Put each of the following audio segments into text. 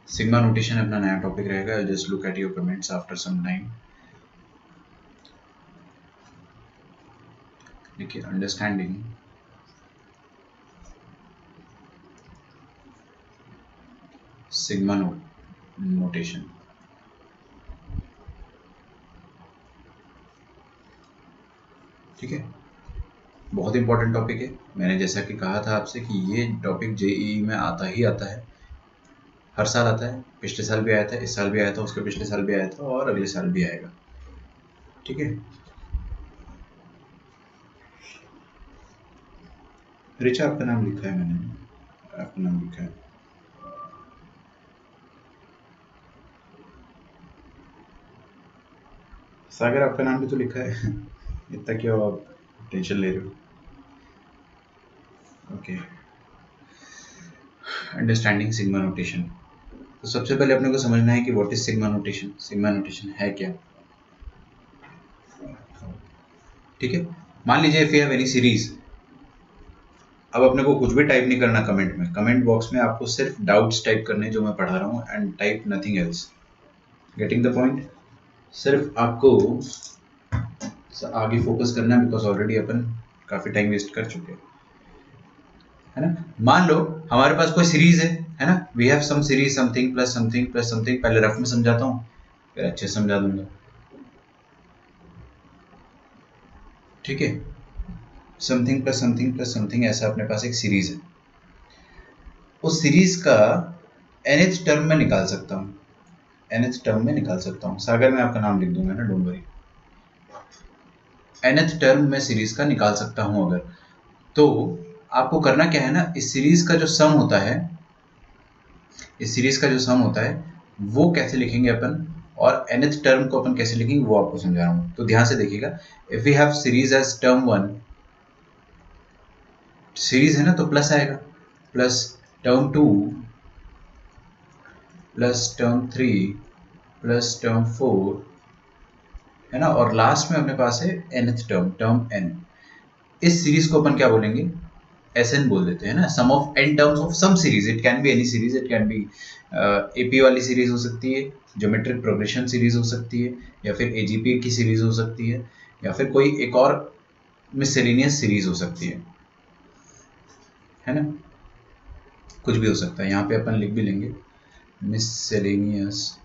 Sigma notation अपना नया topic रहेगा। Just look at your comments after some time. देखिए, अंडरस्टैंडिंग सिग्मा नोटेशन। ठीक है, बहुत इंपॉर्टेंट टॉपिक है। मैंने जैसा कि कहा था आपसे कि ये टॉपिक जेईई में आता ही आता है, हर साल आता है। पिछले साल भी आया था, इस साल भी आया था, उसके पिछले साल भी आया था और अगले साल भी आएगा। ठीक है, रिचा आपका नाम लिखा है, मैंने आपका नाम लिखा है। सागर आपका नाम भी तो लिखा है। इतना क्यों आप टेंशन ले रहे हो? Okay, understanding sigma notation. तो सबसे पहले अपने को समझना है कि what is sigma notation. Sigma notation है क्या? ठीक है, मान लीजिए if you have any series. अब अपने को कुछ भी टाइप नहीं करना कमेंट में। कमेंट बॉक्स में आपको सिर्फ डाउट्स टाइप करने जो मैं पढ़ा रहा हूँ, and type nothing else. Getting the point? सिर्फ आपको आगे फोकस करना है, बिकॉज ऑलरेडी अपन काफी टाइम वेस्ट कर चुके हैं, है ना। मान लो हमारे पास कोई सीरीज है ना। We have some series something plus something plus something. पहले रफ में समझाता हूँ, फिर अच्छे से समझा दूंगा। ठीक है, something plus something plus something, ऐसा अपने पास एक सीरीज है। उस सीरीज का nth टर्म में निकाल सकता हूँ, nth टर्म में निकाल सकता हूँ। सागर में आपका नाम लिख दूंगा ना, डोंट वरी। nth टर्म में सीरीज का निकाल सकता हूँ अगर, तो आपको करना क्या है ना, इस सीरीज का जो सम होता है, इस सीरीज का जो सम होता है वो कैसे लिखेंगे अपन, और nth टर्म को अपन कैसे लिखेंगे वो आपको समझा रहा हूँ। तो ध्यान से देखिएगा। If we have series as term 1, series है ना, तो प्लस आएगा, plus term 2 plus term 3 plus term 4, है ना, और लास्ट में अपने पास है nth टर्म, टर्म n। इस सीरीज को अपन क्या बोलेंगे? Sn बोल देते हैं ना, sum of n terms of some series. It can be any series, it can be AP वाली सीरीज हो सकती है, ज्योमेट्रिक प्रोग्रेशन सीरीज हो सकती है, या फिर एजीपी की सीरीज हो सकती है, या फिर कोई एक और मिससेलेनियस सीरीज हो सकती है ना। कुछ भी हो सकता है, यहाँ पे अपन लिख भी लेंगे मिससेलेनियस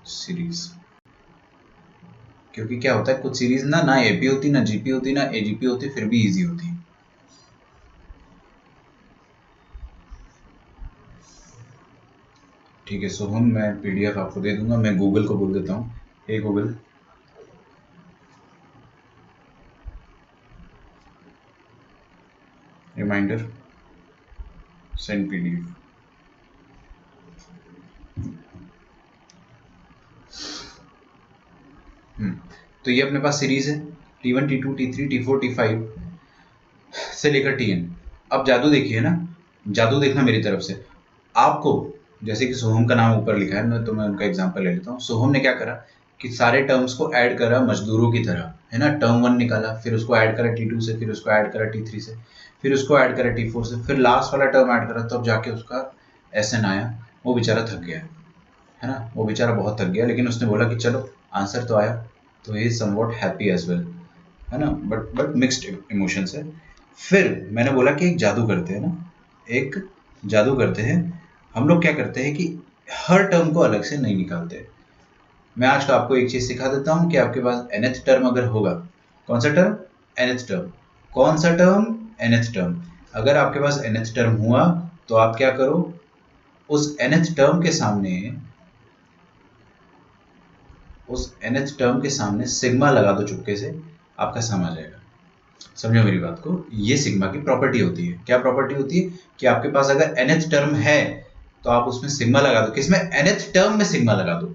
सीरीज। क्योंकि क्या होता है, कुछ सीरीज ना एपी होती, ना जीपी होती, ना एजीपी होती, फिर भी इजी होती है। ठीक है, सोहम मैं पीडीएफ आपको दे दूंगा। मैं गूगल को बोल देता हूँ, हे गूगल रिमाइंडर सेंड पीडीएफ। तो ये अपने पास सीरीज है T1 T2 T3 T4 T5 से लेकर Tn। अब जादू देखिए ना, जादू देखना मेरी तरफ से आपको। जैसे कि सोहम का नाम ऊपर लिखा है, तो मैं उनका एग्जांपल ले लेता हूँ। सोहम ने क्या करा कि सारे टर्म्स को ऐड करा मजदूरों की तरह, है ना। टर्म 1 निकाला, फिर उसको ऐड करा T2 से, फिर उसको ऐड करा T3 से, फिर उसको ऐड करा T4 से, फिर लास्ट वाला टर्म ऐड करा, तब जाके उसका Sn आया। वो बेचारा थक गया, है ना, वो बेचारा बहुत थक गया, लेकिन उसने बोला कि चलो आंसर तो आया, तो he is somewhat happy as well, है ना। बट मिक्स्ड इमोशंस है। फिर मैंने बोला कि एक जादू करते हैं ना, एक जादू करते हैं। हम लोग क्या करते हैं कि हर टर्म को अलग से नहीं निकालते। मैं आज का आपको एक चीज सिखा देता हूँ कि आपके पास nth टर्म अगर होगा, कौन सा टर्म? nth term. कौन सा टर्म? nth term. अगर आपके पास nth टर्म हुआ तो आप क्या करो, उस nth टर्म के सामने, उस nth टर्म के सामने सिग्मा लगा दो चुपके से, आपका सम आ जाएगा। समझो मेरी बात को, ये सिग्मा की प्रॉपर्टी होती है। क्या प्रॉपर्टी होती है कि आपके पास अगर nth टर्म है तो आप उसमें सिग्मा लगा दो। किसमें? nth टर्म में सिग्मा लगा दो।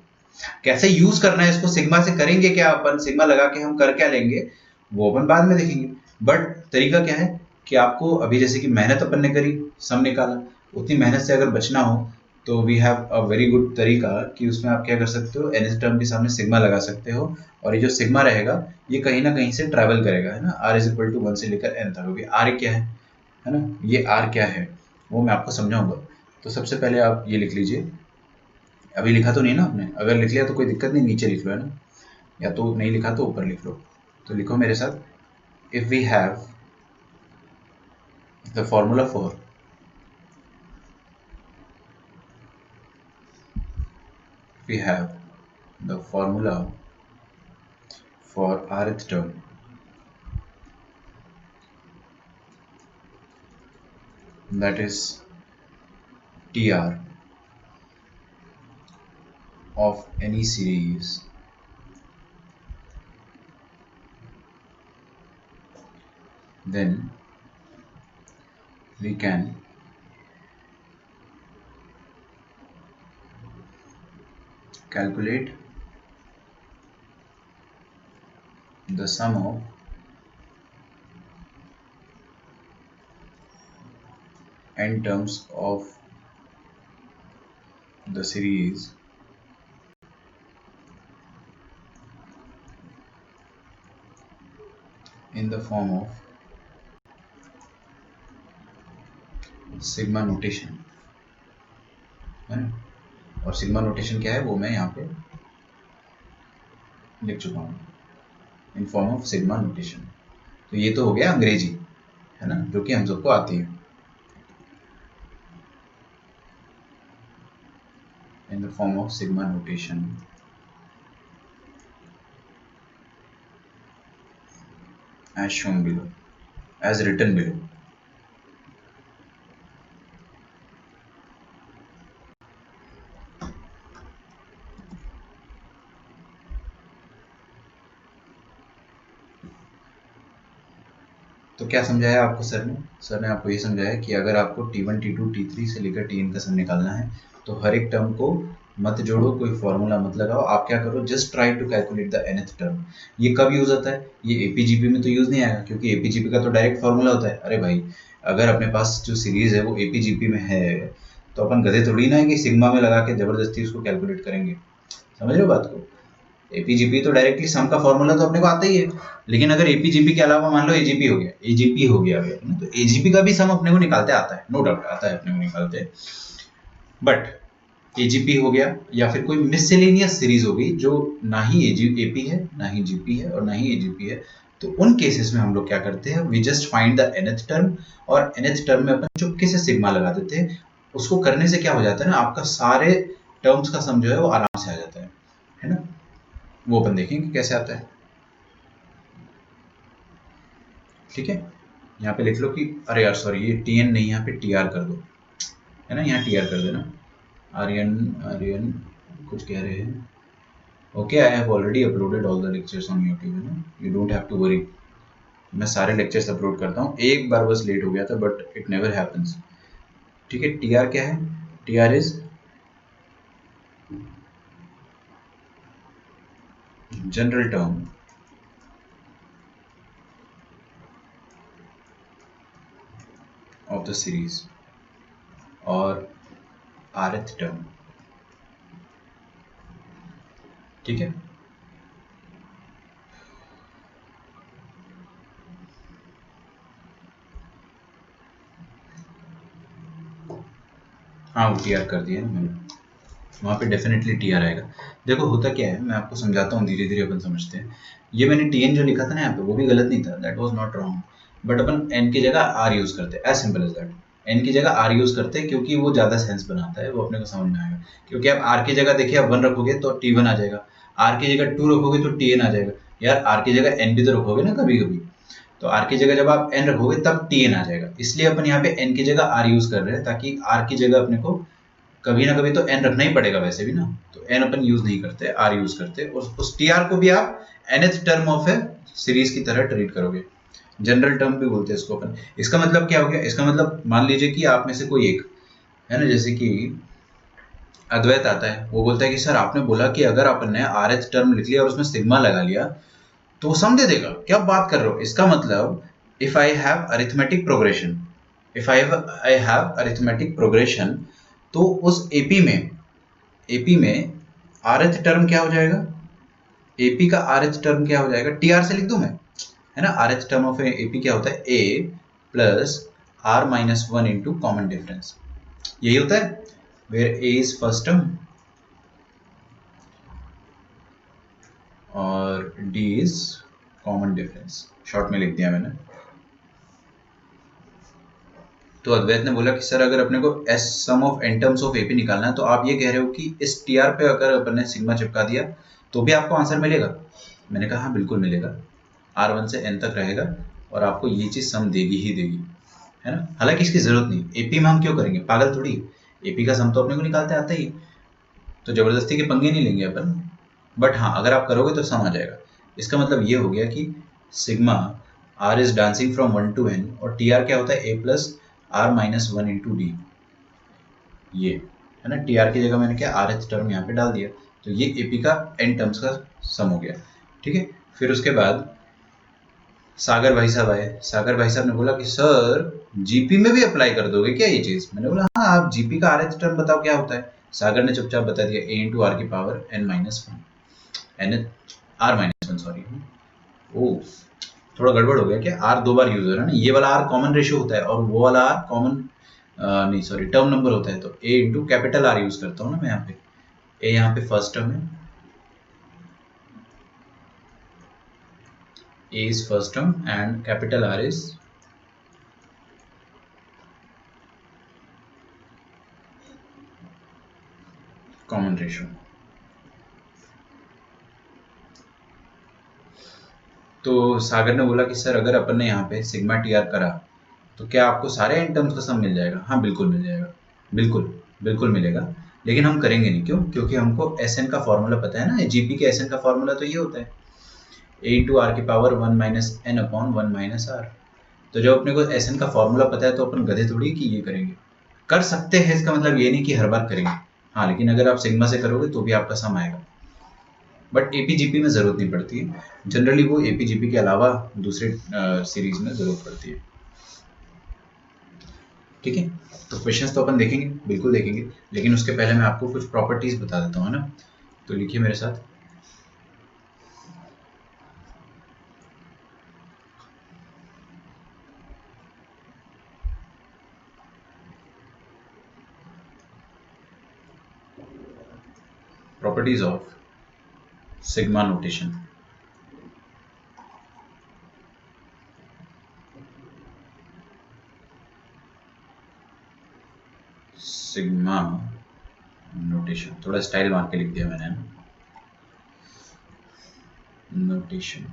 कैसे यूज करना है इसको, सिग्मा से करेंगे क्या अपन, सिग्मा लगा के हम कर क्या लेंगे वो अपन बाद में देखेंगे। बट तरीका क्या है कि आपको अभी जैसे कि मेहनत अपन ने करी, सम निकाला, उतनी मेहनत से अगर बचना हो तो we have a very good तरीका कि उसमें आप क्या कर सकते हो, nth टर्म के सामने सिग्मा लगा सकते हो, और ये जो सिग्मा रहेगा ये कहीं ना कहीं से ट्रैवल करेगा, है ना। r इज इक्वल टू 1 से लेकर n तक। अभी r क्या है ना, ये r क्या है, वो मैं आपको समझाऊंगा। तो सबसे पहले आप ये लिख लीजिए, अभी लिखा तो नहीं ना आपने, अगर लिख लिया तो कोई दिक्कत नहीं, नीचे लिख लो, है ना, या तो नहीं लिखा तो ऊपर लिख लो। तो लिखो मेरे साथ, if we have the formula for we have the formula for rth term, that is tr of any series, then we can calculate the sum of n terms of the series in the form of sigma notation, है ना। और sigma notation क्या है वो मैं यहाँ पे लिख चुका हूँ, in form of sigma notation. तो ये तो हो गया अंग्रेजी, है ना, जो कि हम सबको आती है। In the form of sigma notation as shown below, as written below. तो क्या समझाया आपको सर ने? सर ने आपको ये समझाया कि अगर आपको T1, T2, T3 से लेकर Tn का सम निकालना है तो हर एक टर्म को मत जोड़ो, कोई फॉर्मूला मत लगाओ, आप क्या करो, just try to calculate the nth term. ये कब यूज होता है? ये एपीजीपी में तो यूज नहीं आएगा, क्योंकि एपीजीपी का तो डायरेक्ट फॉर्मूला होता है। अरे भाई, अगर अपने पास जो सीरीज है वो एपीजीपी में है तो अपन गधे थोड़ी ना है कि सिग्मा में लगा के जबरदस्ती उसको कैलकुलेट करेंगे। समझ रहे हो बात को? एपीजीपी तो डायरेक्टली सम का फॉर्मूला तो अपने को आता ही है, लेकिन अगर एपीजीपी के अलावा मान लो एजीपी हो गया, एजीपी हो गया अगर, तो एजीपी का भी सम अपने को निकालते आता है, नो डाउट आता है अपने को निकालते। बट एजीपी हो गया या फिर कोई मिससेलेनियस सीरीज होगी जो ना ही एपी है, ना ही जीपी है और ना ही एजीपी है, तो उन केसेस में हम लोग क्या करते हैं, we just find the nth term, और nth टर्म में अपन चुपके से सिग्मा लगा देते हैं। उसको करने से क्या हो जाता है ना, आपका सारे टर्म्स का सम जो है वो आराम से आ जाता है ना। वो अपन देखेंगे कैसे आता है। ठीक है, यहाँ पे लिख लो कि अरे यार सॉरी, ये टी एन नहीं, यहाँ पे टी आर कर दो, है ना, यहाँ टी आर कर देना। आर्यन आर्यन कुछ कह रहे हैं, okay, I have already uploaded all the lectures on YouTube, है ना, you don't have to worry. मैं सारे लेक्चर्स अपलोड करता हूँ, एक बार बस लेट हो गया था बट इट नेवर हैपेंस। ठीक है, टी आर क्या है? T are is general term of the series और rth टर्म। ठीक है, हाँ वो टी आर कर दिया ना मैंने, वहाँ पे डेफिनेटली टी आर आएगा। देखो होता क्या है, मैं आपको समझाता हूँ, धीरे धीरे अपन समझते हैं। ये मैंने टी एन जो लिखा था ना यहाँ पे, वो भी गलत नहीं था, that was not wrong, but अपन एन की जगह आर यूज करते हैं, as simple as that. N की जगह आर यूज करते हैं क्योंकि वो ज़्यादा सेंस बनाता है, वो अपने को समझ में आएगा। क्योंकि आप आर की जगह देखिए, आप 1 रखोगे तो टी वन आ जाएगा, आर की जगह 2 रखोगे तो टी एन आ जाएगा। यार आर की जगह एन भी तो रखोगे ना कभी कभी, तो आर की जगह जब आप एन रखोगे तब टी एन आ जाएगा। इसलिए अपन यहाँ पे एन की जगह आर यूज कर रहे हैं, ताकि आर की जगह अपने को कभी ना कभी तो एन रखना ही पड़ेगा वैसे भी ना, तो एन अपन यूज नहीं करते, आर यूज करते। और उस टी आर को भी आप nth term of A series की तरह ट्रीट करोगे, जनरल टर्म भी बोलते हैं इसको अपन। इसका मतलब क्या हो गया? इसका मतलब मान लीजिए कि आप में से कोई एक, है ना, जैसे कि अद्वैत आता है, वो बोलता है कि सर आपने बोला कि अगर अपन ने आर एच टर्म लिख लिया और उसमें सिग्मा लगा लिया तो वो सम दे देगा, क्या बात कर रहे हो? इसका मतलब if I have arithmetic progression, if I have arithmetic progression, तो उस एपी में आरएच टर्म क्या हो जाएगा? एपी का आरएच टर्म क्या हो जाएगा? टीआर से लिख दूं मैं, है ना। आरएच टर्म ऑफ एपी क्या होता है? A plus r minus one into common difference, यही होता है where a is first term और d is common difference, short में लिख दिया मैंने। तो अद्वैत ने बोला कि सर अगर अपने को s sum of n terms of AP निकालना है तो आप ये कह रहे हो कि इस TR पे अगर अपन ने सिग्मा चिपका दिया तो भी आपको आंसर मिलेगा? मैंने कहा हाँ बिल्कुल मिलेगा, R1 से n तक रहेगा और आपको ये चीज़ सम देगी ही देगी, है ना। हालांकि इसकी ज़रूरत नहीं, AP में हम क्यों करेंगे, पागल थोड़ी, AP का सम तो अपने को निकालते आता ही, तो ज़बरदस्ती के पंगे नहीं लेंगे अपन। बट हाँ अगर आप करोगे तो सम आ जाएगा। इसका मतलब ये हो गया कि sigma R is dancing from 1 to n और TR क्या होता है A plus R minus one into D, ये है ना। TR की जगह मैंने क्या RH टर्म यहाँ पे डाल दिया, तो ये AP का n टर्म्स का सम हो गया, ठीक है। फिर उसके बाद सागर भाई साहब आए, सागर भाई साहब ने बोला कि सर जीपी में भी अप्लाई कर दोगे क्या ये चीज़? मैंने बोला हाँ, आप जीपी का RH टर्म बताओ क्या होता है। सागर ने चुपचाप बता दिया A इंटू आर की power n minus one, n r minus one, sorry. ओ थोड़ा गड़बड़ हो गया क्या, आर दो बार यूज हो रहा है ना, ये वाला आर कॉमन रेशियो होता है और वो वाला आर कॉमन नहीं सॉरी टर्म नंबर होता है, तो ए इंटू कैपिटल आर यूज करता हूँ ना मैं यहाँ पे। ए यहाँ पे फर्स्ट टर्म है, a is first term and capital r is common ratio. तो सागर ने बोला कि सर अगर अपन ने यहाँ पे सिग्मा टी आर करा तो क्या आपको सारे एन टर्म्स का सम मिल जाएगा? हाँ बिल्कुल मिल जाएगा, बिल्कुल बिल्कुल मिलेगा, लेकिन हम करेंगे नहीं। क्यों? क्योंकि हमको एस एन का फॉर्मूला पता है ना, जीपी के एस एन का फॉर्मूला तो ये होता है ए इंटू आर की power one minus n upon one minus r. तो जब अपने को एस एन का फॉर्मूला पता है तो अपन गधे थोड़ी कि ये करेंगे, कर सकते हैं, इसका मतलब ये नहीं कि हर बार करेंगे। हाँ लेकिन अगर आप सिग्मा से करोगे तो भी आपका सम आएगा, बट एपीजीपी में ज़रूरत नहीं पड़ती है, जनरली वो एपीजीपी के अलावा दूसरे सीरीज में ज़रूरत पड़ती है, ठीक है। तो क्वेश्चंस तो अपन देखेंगे, बिल्कुल देखेंगे, लेकिन उसके पहले मैं आपको कुछ प्रॉपर्टीज बता देता हूँ, है ना। तो लिखिए मेरे साथ, properties of sigma notation. Sigma notation, थोड़ा स्टाइल मार के लिख दिया मैंने, नोटेशन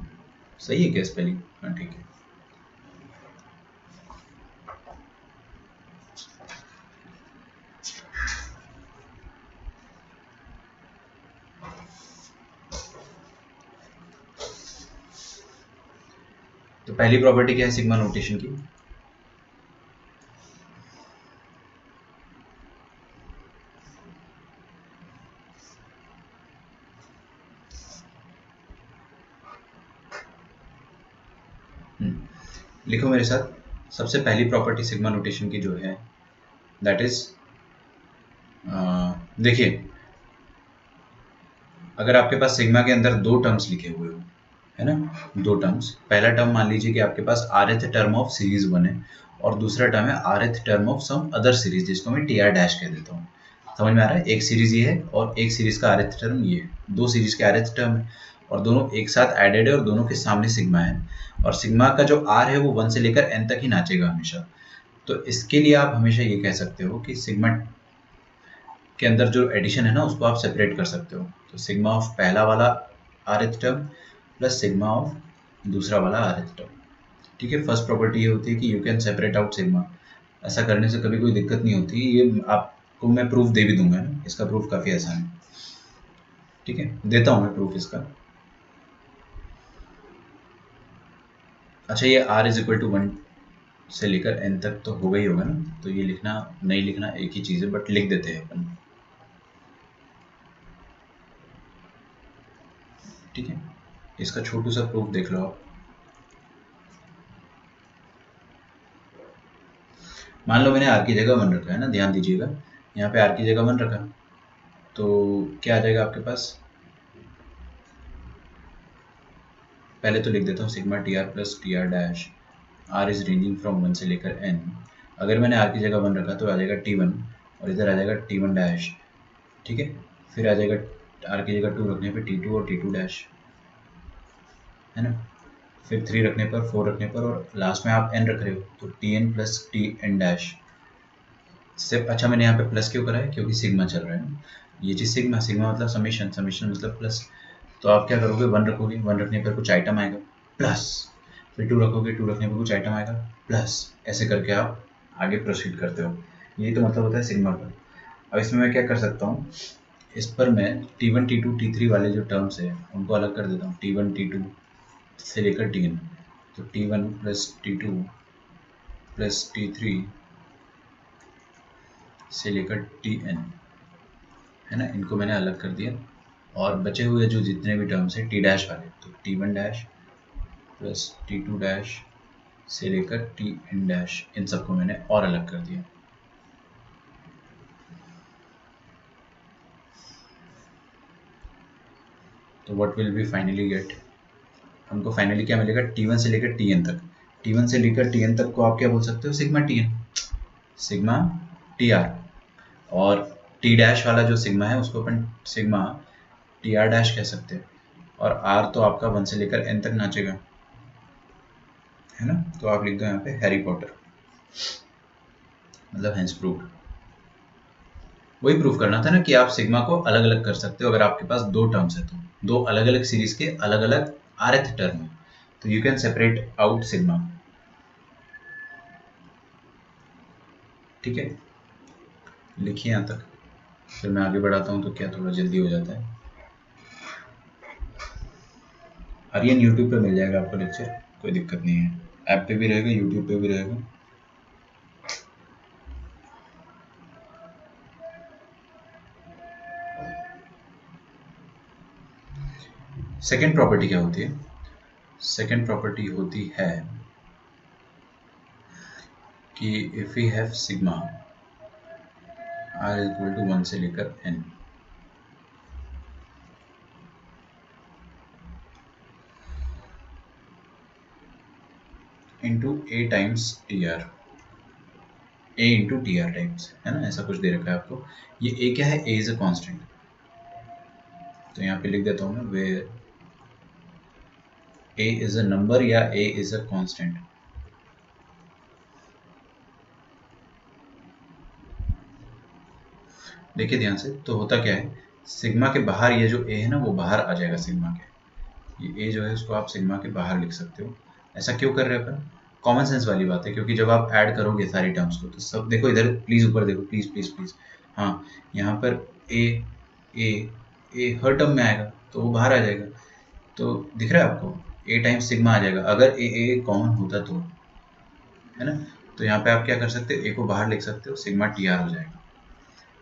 सही है क्या स्पेलिंग? हाँ ठीक है। तो पहली प्रॉपर्टी क्या है सिग्मा नोटेशन की? लिखो मेरे साथ, सबसे पहली प्रॉपर्टी सिग्मा नोटेशन की जो है दैट इज, देखिए अगर आपके पास सिग्मा के अंदर दो टर्म्स लिखे हुए हो, है ना, दो टर्म्स, पहला टर्म मान लीजिए कि आपके पास rth term of series one है और दूसरा टर्म है rth term of some other series, जिसको मैं टी आर डैश कह देता हूँ। समझ में आ रहा है? एक सीरीज ये है और एक सीरीज का rth टर्म ये है, दो सीरीज के rth टर्म है और दोनों एक साथ एडेड है और दोनों के सामने सिग्मा है, और सिग्मा का जो r है वो 1 से लेकर n तक ही नाचेगा हमेशा। तो इसके लिए आप हमेशा ये कह सकते हो कि सिग्मा के अंदर जो एडिशन है ना उसको आप सेपरेट कर सकते हो, तो सिग्मा ऑफ पहला वाला rth term plus sigma of दूसरा वाला rth टर्म, ठीक है। फर्स्ट प्रॉपर्टी ये होती है कि you can separate out sigma, ऐसा करने से कभी कोई दिक्कत नहीं होती, ये आपको मैं प्रूफ दे भी दूंगा ना, इसका प्रूफ काफ़ी आसान है, ठीक है, देता हूँ मैं प्रूफ इसका। अच्छा ये r is equal to one से लेकर n तक तो होगा ही होगा ना, तो ये लिखना नहीं लिखना एक ही चीज़ है, बट लिख देते हैं अपन, ठीक है। इसका छोटू सा प्रूफ देख लो आप। मान लो मैंने आर की जगह वन रखा है ना, ध्यान दीजिएगा, यहाँ पे आर की जगह वन रखा तो क्या आ जाएगा आपके पास, पहले तो लिख देता हूँ sigma t r plus t r dash, r is ranging from one से लेकर एन, अगर मैंने आर की जगह 1 रखा तो आ जाएगा T1 और इधर आ जाएगा T1 डैश, ठीक है। फिर आ जाएगा आर की जगह 2 रखने पे T2 और T2 डैश, है ना। फिर 3 रखने पर, 4 रखने पर, और लास्ट में आप n रख रहे हो तो Tn प्लस Tn डैश। सिर्फ अच्छा मैंने यहाँ पे प्लस क्यों करा है, क्योंकि सिग्मा चल रहा है ना, ये चीज़ सिग्मा, सिग्मा मतलब समेशन, समेशन मतलब प्लस। तो आप क्या करोगे, 1 रखोगे, 1 रखने पर कुछ आइटम आएगा प्लस, फिर 2 रखोगे, 2 रखने पर कुछ आइटम आएगा प्लस, ऐसे करके आप आगे प्रोसीड करते हो। यही तो मतलब होता है सिग्मा का। अब इसमें मैं क्या कर सकता हूँ, इस पर मैं T1 T2 T3 वाले जो टर्म्स है उनको अलग कर देता हूँ, T1 T2 से लेकर Tn। तो T1 plus T2 plus T3 से लेकर Tn, है ना, इनको मैंने अलग कर दिया। और बचे हुए जो जितने भी टर्म्स हैं T डैश वाले, तो T1 dash plus T2 dash से लेकर Tn डैश, इन सबको मैंने और अलग कर दिया। तो what will be finally get, हमको फाइनली क्या मिलेगा, T1 से लेकर Tn तक। T1 से लेकर Tn तक को आप क्या बोल सकते हो, सिग्मा Tn, सिग्मा Tr। और T डैश वाला जो सिग्मा है उसको अपन सिग्मा Tr डैश कह सकते हैं। और R तो आपका 1 से लेकर n तक नाचेगा, है ना। तो आप लिख दो यहाँ पे हैरी पॉटर, मतलब हेंस प्रूव्ड। वही प्रूफ करना था ना कि आप सिग्मा को अलग अलग कर सकते हो, अगर आपके पास दो टर्म्स है तो दो अलग अलग सीरीज के अलग अलग rth टर्म है, तो you can separate out sigma, ठीक है। लिखिए यहाँ तक, फिर मैं आगे बढ़ाता हूँ तो क्या थोड़ा जल्दी हो जाता है। आर्यन यूट्यूब पे मिल जाएगा आपको लेक्चर, कोई दिक्कत नहीं है, ऐप पे भी रहेगा, यूट्यूब पे भी रहेगा। सेकेंड प्रॉपर्टी क्या होती है, सेकेंड प्रॉपर्टी होती है कि if we have sigma r equal to 1 से लेकर n, into a times tr, a into t r times, है ना, ऐसा कुछ दे रखा है आपको। ये a क्या है, a इज अ कांस्टेंट, तो यहाँ पे लिख देता हूँ मैं, where a is a number या a इज अ कांस्टेंट। देखिए ध्यान से, तो होता क्या है, सिग्मा के बाहर ये जो a है ना वो बाहर आ जाएगा सिग्मा के, ये a जो है उसको आप सिग्मा के बाहर लिख सकते हो। ऐसा क्यों कर रहे हैं अपन, कॉमन सेंस वाली बात है, क्योंकि जब आप ऐड करोगे सारी टर्म्स को तो सब देखो इधर, प्लीज ऊपर देखो, प्लीज प्लीज प्लीज, हाँ यहाँ पर a a हर टर्म में आएगा तो वो बाहर आ जाएगा, तो दिख रहा है आपको a टाइम्स सिग्मा आ जाएगा, अगर a कॉमन होता तो, है ना। तो यहाँ पे आप क्या कर सकते हो, a को बाहर लिख सकते हो, सिग्मा टी आर हो जाएगा,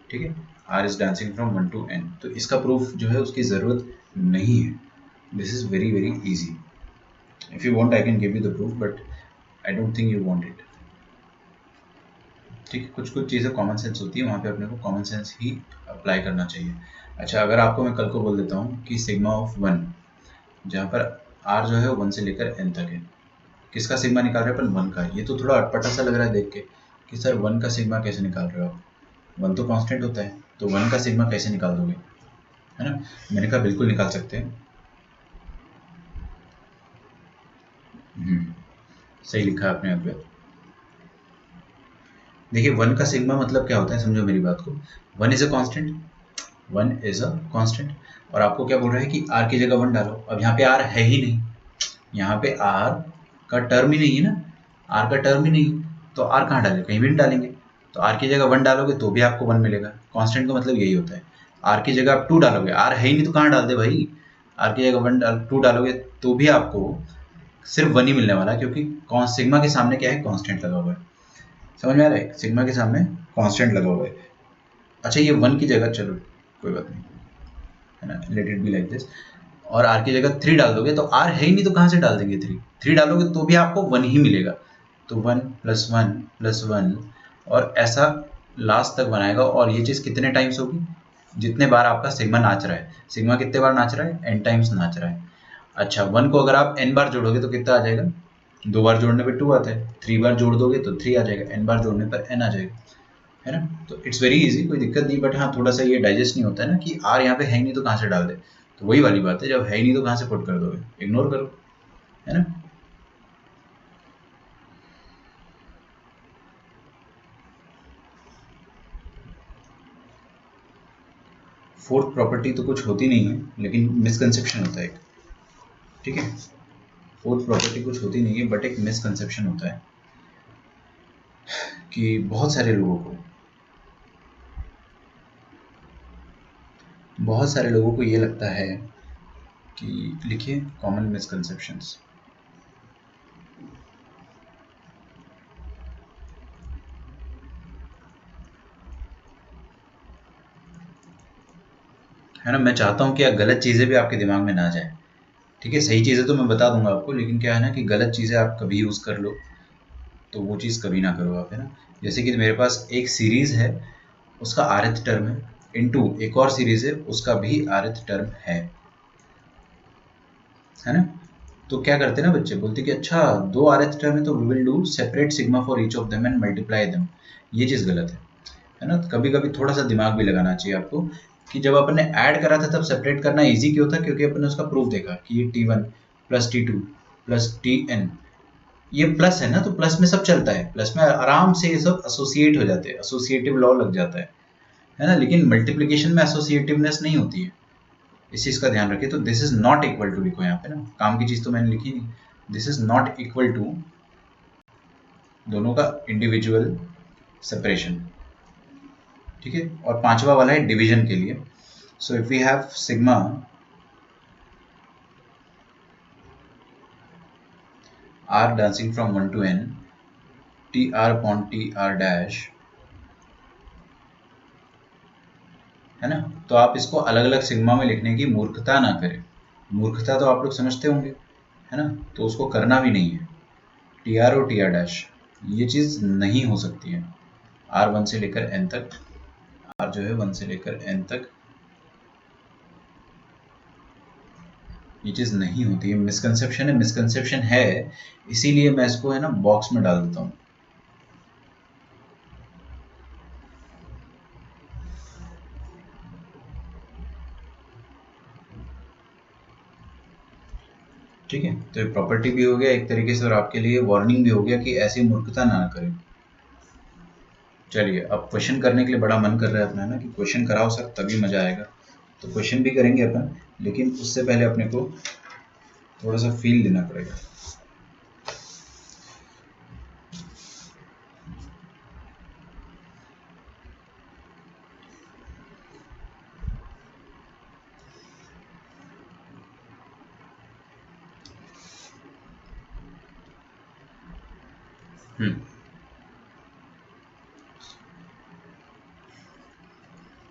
ठीक है। R is dancing from 1 to n, तो इसका प्रूफ जो है उसकी ज़रूरत नहीं है, this is very very easy. If you want I can give you the proof, but I don't think you want it, ठीक है। कुछ कुछ चीज़ें कॉमन सेंस होती है, वहाँ पे अपने को कॉमन सेंस ही अप्लाई करना चाहिए। अच्छा, अगर आपको मैं कल को बोल देता हूँ कि सिग्मा ऑफ 1, जहाँ पर r जो है वो 1 से लेकर n तक है, किसका सिग्मा निकाल रहे हैं अपन, 1 का। ये तो थोड़ा अटपटा सा लग रहा है देख के कि सर 1 का सिग्मा कैसे निकाल रहे हो आप, 1 तो कांस्टेंट होता है, तो 1 का सिग्मा कैसे निकाल दोगे, है ना। मैंने कहा बिल्कुल निकाल सकते हैं। सही लिखा आपने यहाँ पे। देखिए 1 का सिग्मा मतलब क्या होता है, समझो मेरी बात को, 1 is a constant, 1 is a constant, और आपको क्या बोल रहा है कि r की जगह 1 डालो। अब यहाँ पे r है ही नहीं, यहाँ पे r का टर्म ही नहीं है ना, r का टर्म ही नहीं, तो r कहाँ डालें, कहीं भी नहीं डालेंगे, तो r की जगह 1 डालोगे तो भी आपको 1 मिलेगा। कांस्टेंट का मतलब यही होता है, r की जगह आप 2 डालोगे, r है ही नहीं तो कहाँ डाल दे भाई, r की जगह 2 डालोगे तो भी आपको सिर्फ 1 ही मिलने वाला है, क्योंकि सिग्मा के सामने क्या है, कांस्टेंट लगा हुआ है। समझ में आ रहा है, सिग्मा के सामने कांस्टेंट लगा हुआ है। अच्छा, ये 1 की जगह, चलो कोई बात नहीं, है ना, let it be like this, और r की जगह 3 डाल दोगे, तो r है ही नहीं तो कहाँ से डाल देंगे 3, 3 डालोगे तो भी आपको 1 ही मिलेगा, तो 1 प्लस 1 प्लस 1, और ऐसा लास्ट तक बनाएगा। और ये चीज़ कितने टाइम्स होगी, जितने बार आपका सिग्मा नाच रहा है, सिग्मा कितने बार नाच रहा है, n टाइम्स नाच रहा है। अच्छा, 1 को अगर आप n बार जोड़ोगे तो कितना आ जाएगा, 2 बार जोड़ने पे 2 आता है, 3 बार जोड़ दोगे तो 3 आ जाएगा, n बार जोड़ने पर n आ जाएगा, है ना। तो इट्स वेरी इजी, कोई दिक्कत नहीं। बट हाँ, थोड़ा सा ये डाइजेस्ट नहीं होता है ना कि r यहाँ पे है ही नहीं तो कहाँ से डाल दे। तो वही वाली बात है, जब है ही नहीं तो कहाँ से पुट कर दोगे, इग्नोर करो, है ना। फोर्थ प्रॉपर्टी तो कुछ होती नहीं है, लेकिन मिसकंसेप्शन होता है एक, ठीक है। फोर्थ प्रॉपर्टी कुछ होती नहीं है, बट एक मिसकंसेप्शन होता है कि बहुत सारे लोगों को ये लगता है कि, लिखिए कॉमन मिसकंसेप्शंस। है ना, मैं चाहता हूँ कि गलत चीज़ें भी आपके दिमाग में ना जाए, ठीक है। सही चीज़ें तो मैं बता दूंगा आपको, लेकिन क्या है ना कि गलत चीज़ें आप कभी यूज़ कर लो तो वो चीज़ कभी ना करो आप, है ना। जैसे कि मेरे पास एक सीरीज़ है, उसका rth टर्म है, इनटू एक और सीरीज़ है, उसका भी rth टर्म है ना। तो क्या करते हैं ना बच्चे, बोलते कि अच्छा 2 rth टर्म है तो we will do separate sigma for each of them and multiply them. ये चीज़ गलत है ना। कभी कभी थोड़ा सा दिमाग भी लगाना चाहिए आपको, कि जब अपन ने ऐड करा था तब सेपरेट करना इजी क्यों था, क्योंकि अपन ने उसका प्रूफ देखा कि ये T1 plus T2 plus Tn, ये प्लस है ना, तो प्लस में सब चलता है, प्लस में आराम से ये सब एसोसिएट हो जाते हैं, एसोसिएटिव लॉ लग जाता है ना। लेकिन मल्टीप्लिकेशन में एसोसिएटिवनेस नहीं होती है, इस चीज़ का ध्यान रखिए। तो this is not equal to लिखो यहाँ पे ना, काम की चीज़ तो मैंने लिखी नहीं, this is not equal to दोनों का इंडिविजुअल सेपरेशन, ठीक है। और पांचवा वाला है डिवीजन के लिए। So if we have sigma r dancing from 1 to n tr upon tr dash, है ना। तो आप इसको अलग अलग सिग्मा में लिखने की मूर्खता ना करें, मूर्खता तो आप लोग समझते होंगे, है ना। तो उसको करना भी नहीं है, टी आर और टी आर डैश ये चीज़ नहीं हो सकती है। आर 1 से लेकर एन तक, आर जो है 1 से लेकर एन तक, ये चीज़ नहीं होती है, मिसकंसेप्शन है, इसीलिए मैं इसको है ना बॉक्स में डाल देता हूँ। ठीक है, तो ये प्रॉपर्टी भी हो गया एक तरीके से, और आपके लिए वार्निंग भी हो गया कि ऐसी मूर्खता ना करें। चलिए, अब क्वेश्चन करने के लिए बड़ा मन कर रहा है अपना ना, कि क्वेश्चन कराओ सर तभी मज़ा आएगा। तो क्वेश्चन भी करेंगे अपन, लेकिन उससे पहले अपने को थोड़ा सा फील लेना पड़ेगा।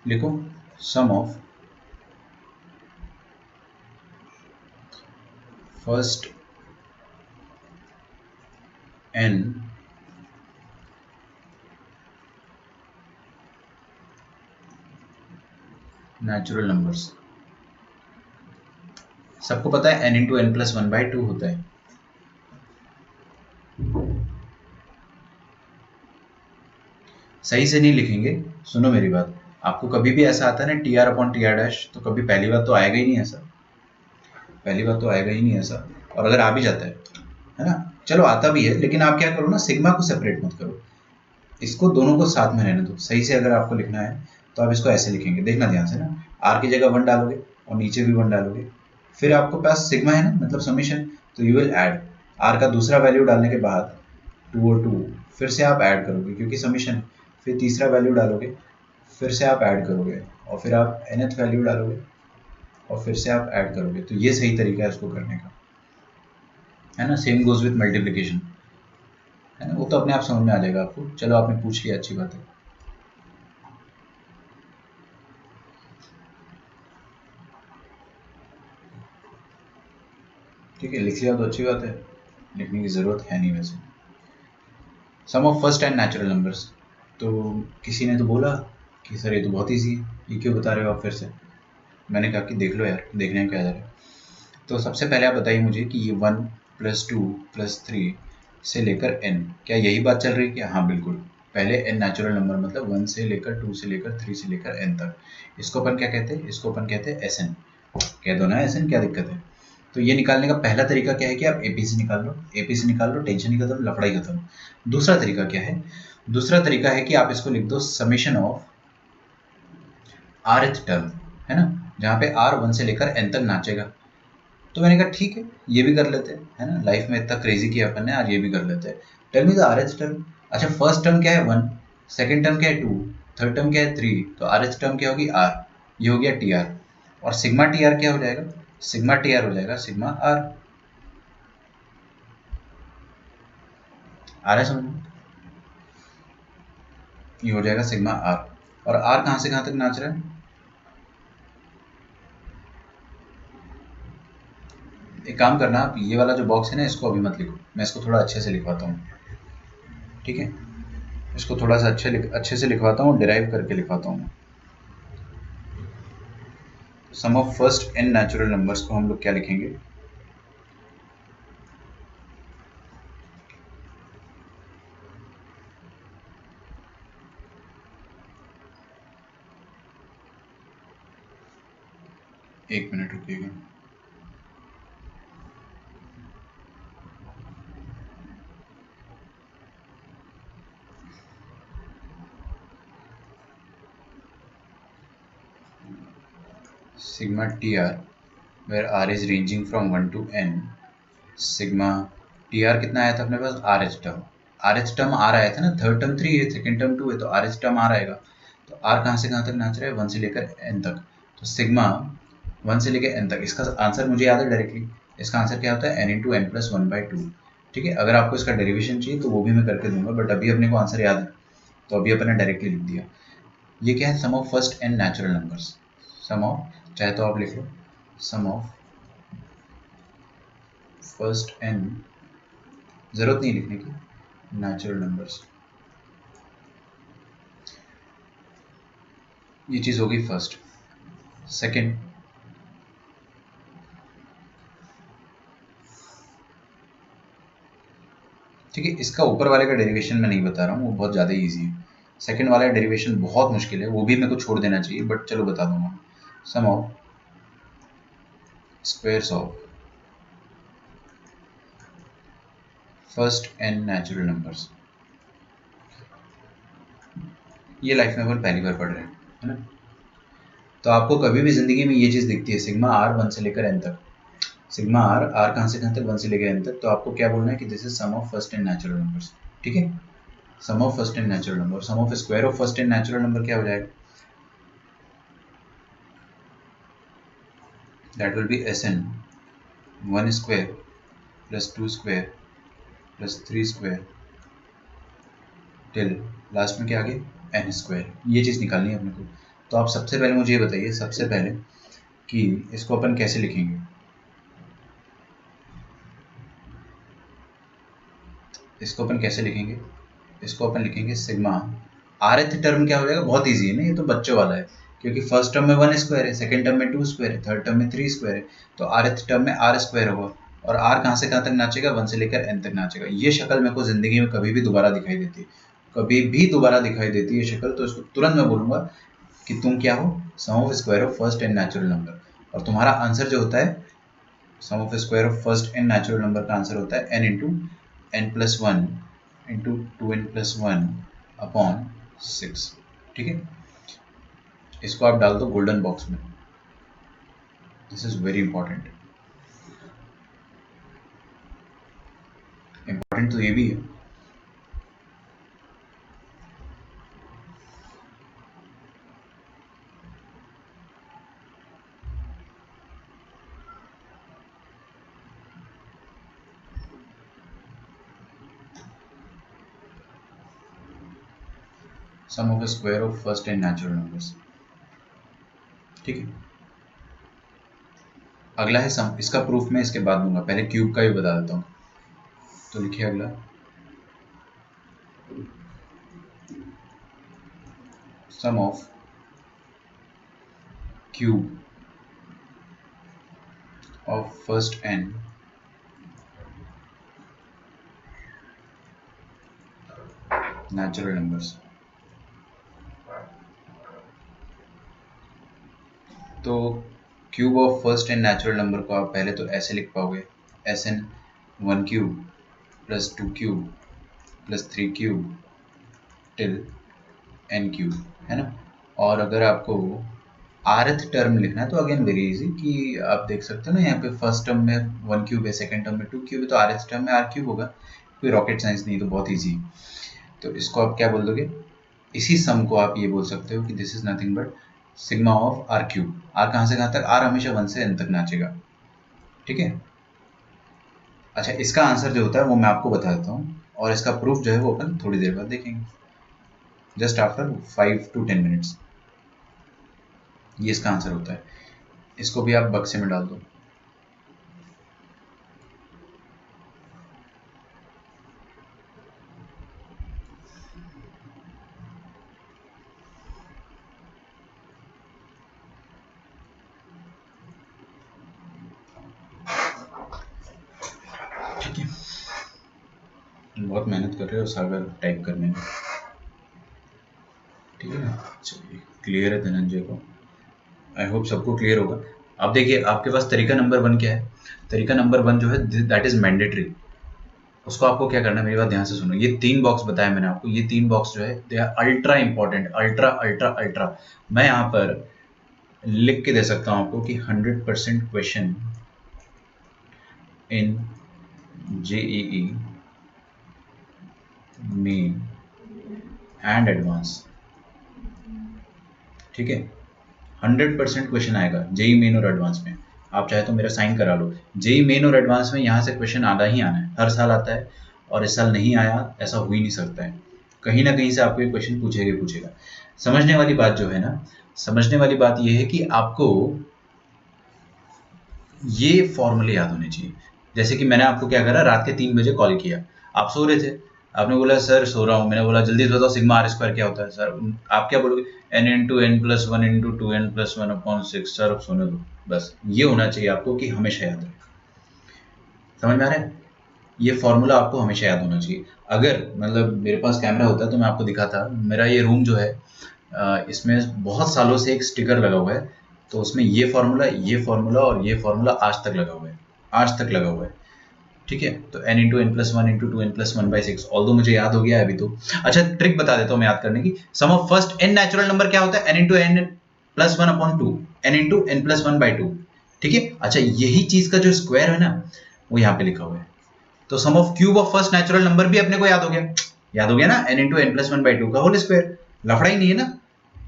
लिखो sum of first n natural numbers. सबको पता है n इंटू एन प्लस 1/2 होता है। सही से नहीं लिखेंगे, सुनो मेरी बात, आपको कभी भी ऐसा आता है ना T R upon T r dash, तो कभी पहली बात तो आएगा ही नहीं ऐसा, पहली बात तो आएगा ही नहीं ऐसा। और अगर आ भी जाता है ना, चलो आता भी है, लेकिन आप क्या करो ना, सिग्मा को सेपरेट मत करो, इसको दोनों को साथ में रहने दो। सही से अगर आपको लिखना है तो आप इसको ऐसे लिखेंगे, देखना ध्यान से ना, आर की जगह 1 डालोगे और नीचे भी 1 डालोगे, फिर आपको पास सिग्मा है ना, मतलब समीशन, तो यू विल ऐड आर का दूसरा वैल्यू डालने के बाद 2 और 2 फिर से आप ऐड करोगे क्योंकि समीशन, फिर तीसरा वैल्यू डालोगे, फिर से आप ऐड करोगे, और फिर आप nth वैल्यू डालोगे और फिर से आप ऐड करोगे। तो ये सही तरीका है इसको करने का, है ना। सेम गोज विथ मल्टीप्लिकेशन, है ना, वो तो अपने आप समझ में आ जाएगा आपको। चलो आपने पूछ लिया, अच्छी बात है। ठीक है, लिख लिया तो अच्छी बात है, लिखने की ज़रूरत है नहीं वैसे। Sum of first and natural numbers, तो किसी ने तो बोला कि सर ये तो बहुत ईजी है, ये क्यों बता रहे हो आप फिर से। मैंने कहा कि देख लो यार, देखने में क्या जा रहा है। तो सबसे पहले आप बताइए मुझे कि ये 1 प्लस 2 प्लस 3 से लेकर n, क्या यही बात चल रही है क्या? हाँ बिल्कुल। पहले n नेचुरल नंबर मतलब 1 से लेकर 2 से लेकर 3 से लेकर n तक, इसको अपन क्या कहते हैं? इसको अपन कहते हैं Sn। कह दो ना Sn, क्या दिक्कत है? तो ये निकालने का पहला तरीका क्या है कि आप एपीसी निकाल लो, एपीसी निकाल लो, टेंशन ही खत्म, लफड़ा ही खत्म। दूसरा तरीका क्या है? दूसरा तरीका है कि आप इसको लिख दो समेशन ऑफ rth टर्म, है ना, जहाँ पे r 1 से लेकर n तक नाचेगा। तो मैंने कहा ठीक है, ये भी कर लेते हैं, है ना, लाइफ में इतना क्रेजी किया अपन ने, आज ये भी कर लेते हैं। Tell me the rth term. अच्छा, फर्स्ट टर्म क्या है 1, सेकंड टर्म क्या है 2, थर्ड टर्म क्या है 3, तो rth टर्म क्या होगी r, ये हो गया टी आर। और सिग्मा टी आर क्या हो जाएगा? सिग्मा टी आर हो जाएगा सिग्मा आर। आ रहा है समझ में? ये हो जाएगा सिग्मा आर। और आर कहाँ से कहाँ तक नाच रहा है? एक काम करना, आप ये वाला जो बॉक्स है ना, इसको अभी मत लिखो, मैं इसको थोड़ा अच्छे से लिखवाता हूँ, ठीक है? इसको थोड़ा सा अच्छे से लिखवाता हूँ, डिराइव करके लिखवाता हूँ। Sum of first n natural numbers को हम लोग क्या लिखेंगे? एक मिनट रुकिएगा। Sigma t r where r is ranging from 1 to n, sigma t r कितना आया था अपने पास? R h term. R h term r आया था ना, थर्ड टर्म 3 है, सेकेंड टर्म 2 है, तो आर एच टर्म आर आएगा। तो आर कहाँ से कहाँ तक नाच रहा है? 1 से लेकर n तक। तो सिग्मा 1 से लेकर n तक, इसका आंसर मुझे याद है डायरेक्टली। इसका आंसर क्या होता है? n into n plus 1/2। ठीक है, अगर आपको इसका डेरिवेशन चाहिए तो वो भी मैं करके दूंगा, बट अभी अपने को आंसर याद है, तो अभी अपन ने डायरेक्टली लिख दिया। ये क्या है? Sum of first n natural numbers. Sum of, चाहे तो आप लिख लो सम ऑफ फर्स्ट एन, जरूरत नहीं लिखने की, नेचुरल नंबर्स। ये चीज होगी फर्स्ट। सेकंड, ठीक है, इसका ऊपर वाले का डेरिवेशन मैं नहीं बता रहा हूँ, वो बहुत ज़्यादा ईजी है। सेकंड वाला डेरिवेशन बहुत मुश्किल है, वो भी मेरे को छोड़ देना चाहिए, बट चलो बता दूंगा। Sum of squares of first n natural numbers. ये लाइफ में अपन पहली बार पढ़ रहे हैं, है ना? तो आपको कभी भी जिंदगी में ये चीज़ दिखती है, सिग्मा आर 1 से लेकर एन तक, सिग्मा आर, आर कहाँ से कहाँ तक? 1 से लेकर एन तक, तो आपको क्या बोलना है कि this is sum of first n natural numbers. ठीक है, sum of first n natural number, sum of square of first n natural number क्या हो जाएगा? That will be s n 1 square plus 2 square plus 3 square till last में क्या आ गया? N square. ये चीज़ निकालनी है अपने को। तो आप सबसे पहले मुझे ये बताइए, सबसे पहले कि इसको अपन कैसे लिखेंगे? इसको अपन कैसे लिखेंगे? इसको अपन लिखेंगे सिग्मा, आरथ टर्म क्या हो जाएगा? बहुत ईजी है ना, ये तो बच्चों वाला है, क्योंकि फर्स्ट टर्म में 1 स्क्वायर है, सेकंड टर्म में 2 स्क्वायर है, थर्ड टर्म में 3 स्क्वायर है, तो आरथ टर्म में आर स्क्वायर होगा। और आर कहाँ से कहाँ तक नाचेगा? 1 से लेकर एन तक नाचेगा। ये शक्ल मेरे को जिंदगी में कभी भी दोबारा दिखाई देती है, कभी भी दोबारा दिखाई देती है शक्ल, तो इसको तुरंत मैं बोलूंगा कि तुम क्या हो? Sum of square of first n natural number. और तुम्हारा आंसर जो होता है sum of square of first n natural number का आंसर होता है n into n plus 1 into 2n+1 upon 6। ठीक है, इसको आप डाल दो गोल्डन बॉक्स में, this is very important. Important तो ये भी है। Sum of square of first n natural numbers. ठीक है, अगला है सम, इसका प्रूफ मैं इसके बाद दूंगा, पहले क्यूब का भी बता देता हूँ। तो लिखिए अगला, sum of cube of first n natural numbers. तो cube of first n natural number को आप पहले तो ऐसे लिख पाओगे, s n 1 cube plus 2 cube plus 3 cube till n cube, है ना। और अगर आपको आरथ टर्म लिखना है तो अगेन वेरी इजी, कि आप देख सकते हो ना यहाँ पे फर्स्ट टर्म में 1 क्यूब है, सेकंड टर्म में 2 क्यूब है, तो आरथ टर्म में आर क्यूब होगा। कोई रॉकेट साइंस नहीं, तो बहुत ईजी। तो इसको आप क्या बोल दोगे, इसी सम को आप ये बोल सकते हो कि this is nothing but sigma of r cube. R कहाँ से कहाँ तक, आर हमेशा 1 से n तक नाचेगा, ठीक है। अच्छा, इसका आंसर जो होता है वो मैं आपको बता देता हूँ, और इसका प्रूफ जो है वो अपन थोड़ी देर बाद देखेंगे, जस्ट आफ्टर 5 to 10 मिनट्स। ये इसका आंसर होता है। इसको भी आप बक्से में डाल दो। ठीक है, बहुत मेहनत कर रहे हो सागर टाइप करने में, ठीक है ना। चलिए, क्लियर है धनंजय को, आई होप सबको क्लियर होगा। अब देखिए, आपके पास तरीका नंबर 1 क्या है। तरीका नंबर 1 जो है दैट इज मैंडेटरी। उसको आपको क्या करना है, मेरी बात ध्यान से सुनो। ये 3 बॉक्स बताया मैंने आपको, ये 3 बॉक्स जो है they are ultra important, ultra ultra ultra. मैं यहाँ पर लिख के दे सकता हूँ आपको कि 100% question in JEE main and advance, ठीक है। 100% क्वेश्चन आएगा जेई मेन और एडवांस में। आप चाहे तो मेरा साइन करा लो, जेई मेन और एडवांस में यहाँ से क्वेश्चन आना ही आना है, हर साल आता है, और इस साल नहीं आया ऐसा हो ही नहीं सकता है। कहीं ना कहीं से आपको ये क्वेश्चन पूछेगा ही पूछेगा। समझने वाली बात जो है ना, समझने वाली बात ये है कि आपको ये फॉर्मूले याद होने चाहिए। जैसे कि मैंने आपको क्या करा, रात के 3 बजे कॉल किया, आप सो रहे थे, आपने बोला सर सो रहा हूँ। मैंने बोला जल्दी से बताओ सिग्मा आर स्क्वायर क्या होता है। सर आप क्या बोलोगे, n into n plus one into two n plus one upon six. Sir अब सोने दो। बस ये होना चाहिए आपको कि हमेशा याद रहे। समझ में आ रहा है, ये फॉर्मूला आपको हमेशा याद होना चाहिए। अगर मतलब मेरे पास कैमरा होता तो मैं आपको दिखाता। मेरा ये रूम जो है इसमें बहुत सालों से एक स्टिकर लगा हुआ है, तो उसमें ये फॉर्मूला और ये फॉर्मूला आज तक लगा हुआ है, आज तक लगा हुआ है, ठीक है। तो n into n plus one into two n plus one by six, ऑल दो मुझे याद हो गया है अभी तो। अच्छा, ट्रिक बता देता हूँ मैं याद करने की। Sum of first n natural number क्या होता है, n into n plus one upon two, n into n plus one by two, ठीक है। अच्छा, यही चीज का जो स्क्वायर है ना वो यहाँ पे लिखा हुआ है। तो sum of cube of first natural number भी अपने को याद हो गया, याद हो गया ना, n into n plus one by two का होल स्क्वायर। लफड़ा ही नहीं है ना।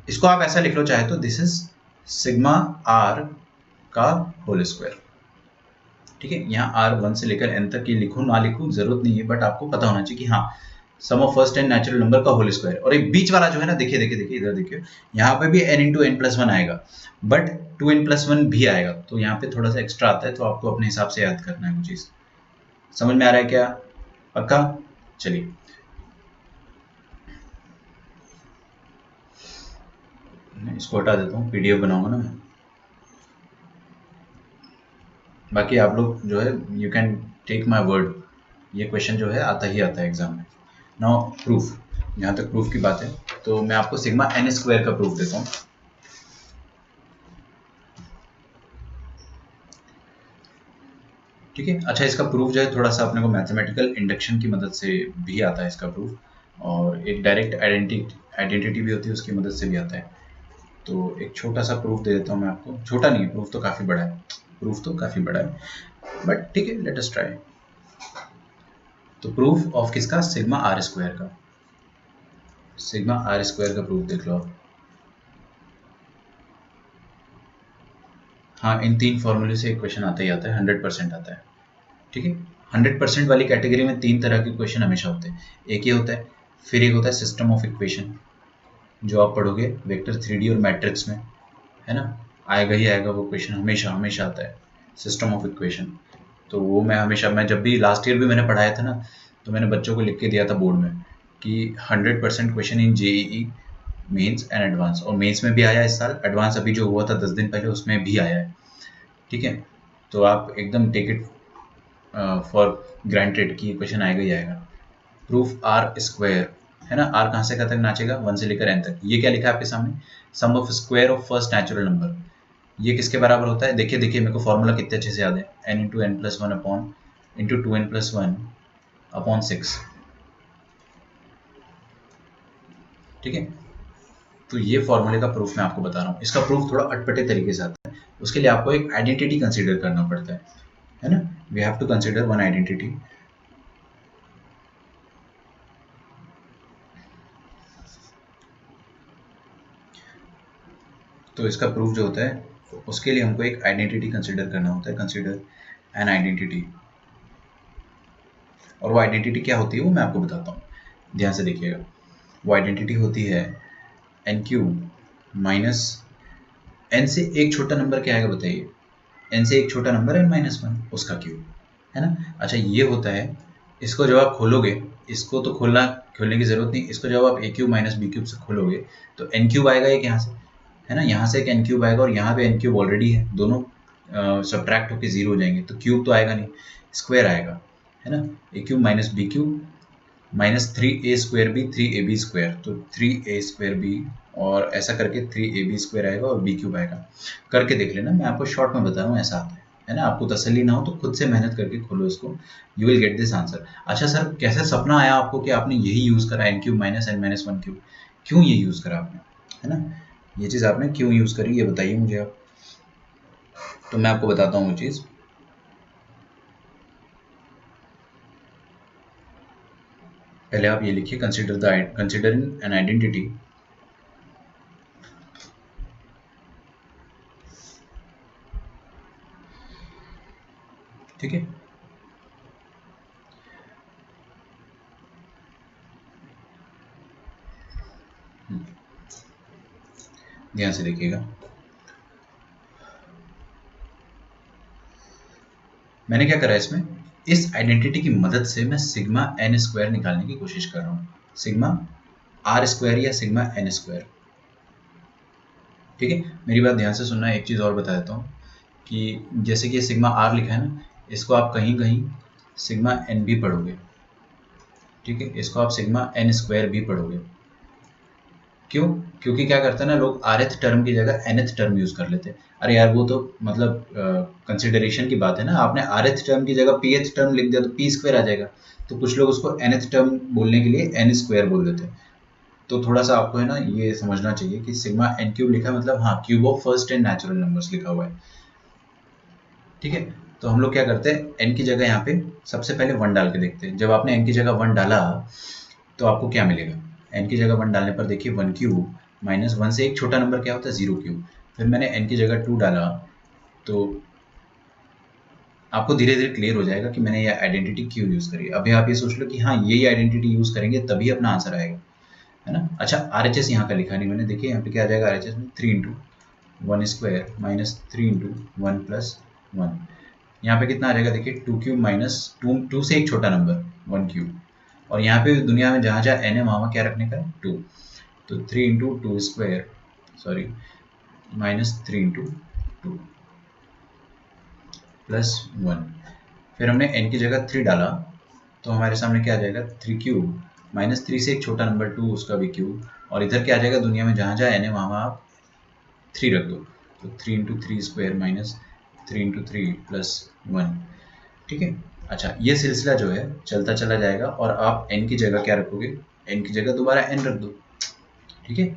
इसको आप ऐसा लिख लो चाहे तो, दिस इज सिग्मा आर का होल स्क्वायर, ठीक है। यहाँ आर 1 से लेकर n तक ये लिखूं ना लिखूं जरूरत नहीं है, बट आपको पता होना चाहिए कि हाँ sum of first n natural number का होल स्क्वायर। और एक बीच वाला जो है ना, देखिए देखिए देखिए इधर देखिए, यहाँ पे भी n into n plus one आएगा, बट 2n प्लस वन भी आएगा, तो यहाँ पे थोड़ा सा एक्स्ट्रा आता है, तो आपको अपने हिसाब से याद करना है वो चीज़। समझ में आ रहा है क्या, पक्का। चलिए, इसको हटा देता हूँ, पीडीएफ बनाऊंगा ना मैं। बाकी आप लोग जो है you can take my word, ये क्वेश्चन जो है आता ही आता है एग्जाम में। नाउ प्रूफ, जहाँ तक प्रूफ की बात है तो मैं आपको सिग्मा एन स्क्वायर का प्रूफ देता हूँ, ठीक है। अच्छा, इसका प्रूफ जो है थोड़ा सा अपने को मैथमेटिकल इंडक्शन की मदद से भी आता है इसका प्रूफ, और एक डायरेक्ट आइडेंटिटी भी होती है उसकी मदद से भी आता है। तो एक छोटा सा प्रूफ दे देता हूँ मैं आपको, छोटा नहीं है प्रूफ तो काफ़ी बड़ा है, प्रूफ तो काफ़ी बड़ा है, बट ठीक है, लेट अस ट्राई। तो प्रूफ ऑफ किसका, सिग्मा आर स्क्वायर का, सिग्मा आर स्क्वायर का प्रूफ देख लो आप। हाँ, इन 3 फॉर्मूले से एक क्वेश्चन आता ही आता है, 100% आता है, ठीक है। 100% वाली कैटेगरी में 3 तरह के क्वेश्चन हमेशा होते हैं। एक ये होता है, फिर एक होता है सिस्टम ऑफ इक्वेशन, जो आप पढ़ोगे वेक्टर 3D और मैट्रिक्स में, है ना, आएगा ही आएगा वो क्वेश्चन, हमेशा हमेशा आता है सिस्टम ऑफ इक्वेशन। तो वो मैं हमेशा, मैं जब भी लास्ट ईयर भी मैंने पढ़ाया था ना, तो मैंने बच्चों को लिख के दिया था बोर्ड में कि 100% question in JEE mains and advance, और मेंस में भी आया इस साल, एडवांस अभी जो हुआ था 10 दिन पहले उसमें भी आया है, ठीक है। तो आप एकदम टेक इट फॉर ग्रांटेड कि क्वेश्चन आएगा ही आएगा। प्रूफ आर स्क्वायर है ना। आर कहाँ से कहाँ तक नाचेगा, 1 से लेकर n तक। ये क्या लिखा है आपके सामने, sum of square of first natural number. ये किसके बराबर होता है, देखिए देखिए मेरे को फॉर्मूला कितने अच्छे से याद है, n into n plus one upon into 2n plus one upon 6। ठीक है, तो ये फॉर्मूले का प्रूफ मैं आपको बता रहा हूँ। इसका प्रूफ थोड़ा अटपटे तरीके से आता है, उसके लिए आपको एक आइडेंटिटी कंसीडर करना पड़ता है ना। We have to consider one identity. तो इसका प्रूफ जो होता है उसके लिए हमको एक आइडेंटिटी कंसीडर करना होता है, कंसीडर एन आइडेंटिटी। और वो आइडेंटिटी क्या होती है वो मैं आपको बताता हूँ, ध्यान से देखिएगा। वो आइडेंटिटी होती है एन क्यूब माइनस एन से एक छोटा नंबर क्या आएगा बताइए, एन से एक छोटा नंबर एन माइनस वन, उसका क्यूब, है ना। अच्छा ये होता है, इसको जब आप खोलोगे, इसको तो खोलने की जरूरत नहीं, इसको जब आप ए क्यूब माइनस बी क्यूब से खोलोगे तो एन क्यूब आएगा एक यहाँ से, है ना, यहाँ से एक एन क्यूब आएगा और यहाँ पे एन क्यूब ऑलरेडी है, दोनों सब्ट्रैक्ट होकर जीरो हो जाएंगे, तो क्यूब तो आएगा नहीं, स्क्वायर आएगा, है ना। A cube minus b cube minus 3a square b 3ab square, तो 3a स्क्वायर बी और ऐसा करके 3ab स्क्वायर आएगा और बी क्यूब आएगा। करके देख लेना, मैं आपको शॉर्ट में बता रहा हूँ, ऐसा आता है ना। आपको तसल्ली ना हो तो खुद से मेहनत करके खोलो इसको, you will get this answer. अच्छा सर कैसे सपना आया आपको कि आपने यही यूज़ करा, n cube minus n minus one cube, क्यों ये यूज़ करा आपने, है ना, ये चीज़ आपने क्यों यूज़ करी ये बताइए मुझे आप। तो मैं आपको बताता हूँ वो चीज़। पहले आप ये लिखिए, कंसिडरिंग एन आइडेंटिटी, ठीक है। ध्यान से देखिएगा, मैंने क्या करा इसमें, इस आइडेंटिटी की मदद से मैं सिग्मा एन स्क्वायर निकालने की कोशिश कर रहा हूँ, सिग्मा आर स्क्वायर या सिग्मा एन स्क्वायर। ठीक है, मेरी बात ध्यान से सुनना, एक चीज़ और बता देता हूँ कि जैसे कि ये सिग्मा आर लिखा है ना, इसको आप कहीं कहीं सिग्मा एन भी पढ़ोगे, ठीक है, इसको आप सिग्मा एन स्क्वायर भी पढ़ोगे। क्यों, क्योंकि क्या करते हैं ना लोग, आरएथ टर्म की जगह एनएथ टर्म यूज कर लेते हैं। अरे यार वो तो मतलब कंसिडरेशन की बात है ना, आपने आरएथ टर्म की जगह पीएथ टर्म लिख दिया तो पी स्क्वायर आ जाएगा, तो कुछ लोग उसको एनएथ टर्म बोलने के लिए एन स्क्वायर बोल देते हैं। तो थोड़ा सा आपको है ना ये समझना चाहिए कि सिग्मा एन क्यूब लिखा है मतलब हाँ cube of first and natural numbers लिखा हुआ है। ठीक है, तो हम लोग क्या करते हैं, एन की जगह यहाँ पे सबसे पहले वन डाल के देखते हैं। जब आपने एन की जगह वन डाला तो आपको क्या मिलेगा, एन की जगह वन डालने पर देखिए वन क्यूब माइनस वन से एक छोटा नंबर क्या होता है, जीरो क्यूब। फिर मैंने एन की जगह टू डाला, तो आपको धीरे धीरे क्लियर हो जाएगा कि मैंने ये आइडेंटिटी क्यों यूज़ करी। अभी आप ये सोच लो कि हाँ यही आइडेंटिटी यूज़ करेंगे तभी अपना आंसर आएगा, है ना। अच्छा आर एच एस यहाँ का लिखा नहीं मैंने, देखिए यहाँ पे क्या आ जाएगा आर एच एस में, three into one square minus three into one plus one. यहाँ पे कितना आ जाएगा देखिए, टू क्यूब माइनस टू से एक छोटा नंबर वन क्यूब, और यहाँ पे दुनिया में जहाँ जहाँ एन है वहाँ क्या रखने का है, टू, तो three into two square sorry minus three into two plus one. फिर हमने एन की जगह थ्री डाला तो हमारे सामने क्या आ जाएगा, थ्री क्यूब माइनस थ्री से एक छोटा नंबर टू उसका भी क्यूब, और इधर क्या आ जाएगा, दुनिया में जहाँ जहाँ एन है वहाँ वहाँ आप थ्री रख दो, तो three into three square minus three into three plus one. ठीक है, अच्छा ये सिलसिला जो है चलता चला जाएगा और आप n की जगह क्या रखोगे, n की जगह दोबारा n रख दो। ठीक है,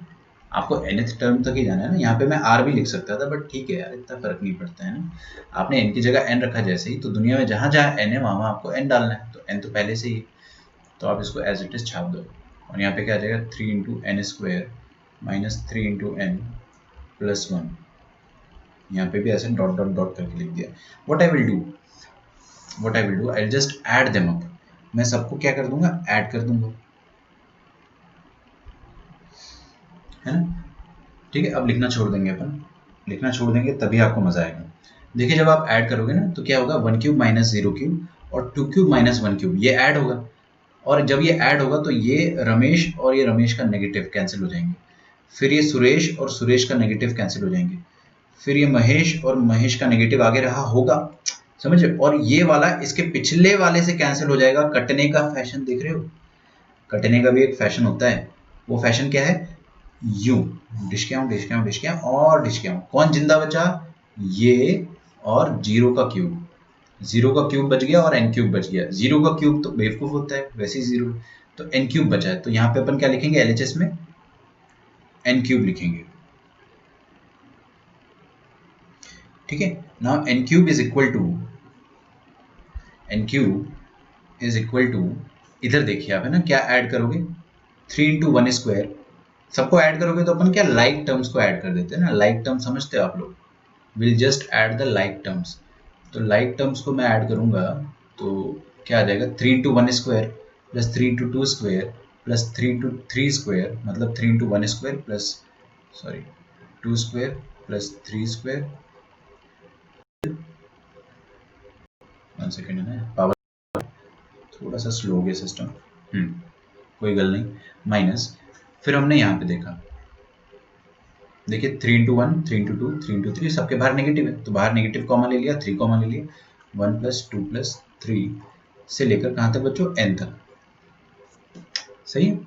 आपको nth टर्म तक ही जाना है ना, यहाँ पे मैं r भी लिख सकता था बट ठीक है यार इतना फर्क नहीं पड़ता है ना। आपने n की जगह n रखा जैसे ही, तो दुनिया में जहाँ जहाँ n है वहाँ आपको n डालना है, तो n तो पहले से ही, तो आप इसको एज इट इज छाप दो, और यहाँ पे क्या आ जाएगा, three into n square minus three into n plus one. यहाँ पे भी ऐसे डॉट डॉट डॉट करके लिख दिया। What I will do I just add them up, मैं सबको क्या कर दूंगा, ऐड कर दूंगा, है ना। ठीक है, अब लिखना छोड़ देंगे अपन, लिखना छोड़ देंगे तभी आपको मजा आएगा। देखिए जब आप ऐड करोगे ना तो क्या होगा, one cube minus zero cube और two cube minus one cube ये ऐड होगा, और जब ये ऐड होगा तो ये रमेश और ये रमेश का नेगेटिव कैंसिल हो जाएंगे, फिर ये सुरेश और सुरेश का नेगेटिव कैंसिल हो जाएंगे, फिर ये महेश और महेश का नेगेटिव आगे रहा होगा, समझ रहे, और ये वाला इसके पिछले वाले से कैंसिल हो जाएगा, कटने का फैशन देख रहे हो, कटने का भी एक फैशन होता है, वो फैशन क्या है, यूं डिश के आऊं, डिश के आऊं, डिश के आऊं और डिश के आऊं। कौन जिंदा बचा, ये और जीरो का क्यूब, जीरो का क्यूब बच गया और एन क्यूब बच गया। जीरो का क्यूब तो बेवकूफ होता है, वैसे ही जीरो, तो एन क्यूब बचा है। तो यहाँ पे अपन क्या लिखेंगे, एलएचएस में एन क्यूब लिखेंगे, ठीक है। Now n cube is equal to, n cube is equal to, इधर देखिए आप है ना, क्या ऐड करोगे, 3 × 1²। सबको ऐड करोगे तो अपन क्या लाइक टर्म्स को ऐड कर देते हैं ना, लाइक टर्म समझते हो आप लोग, will just add the like terms. तो लाइक टर्म्स को मैं ऐड करूंगा तो क्या आ जाएगा, 3 × 1² प्लस 3 × 2² प्लस 3 × 3² मतलब 3 × 1² प्लस, सॉरी 2² प्लस 3²। 1 सेकेंड है ना, पावर थोड़ा सा स्लो हो गया सिस्टम, कोई गल नहीं, माइनस। फिर हमने यहाँ पे देखा, देखिए 3 × 1, 3 × 2, 3 × 3, सबके बाहर नेगेटिव है तो बाहर नेगेटिव कॉमा ले लिया, 3 कॉमा ले लिया, 1 + 2 + 3 से लेकर कहाँ तक बच्चों, n तक, सही है।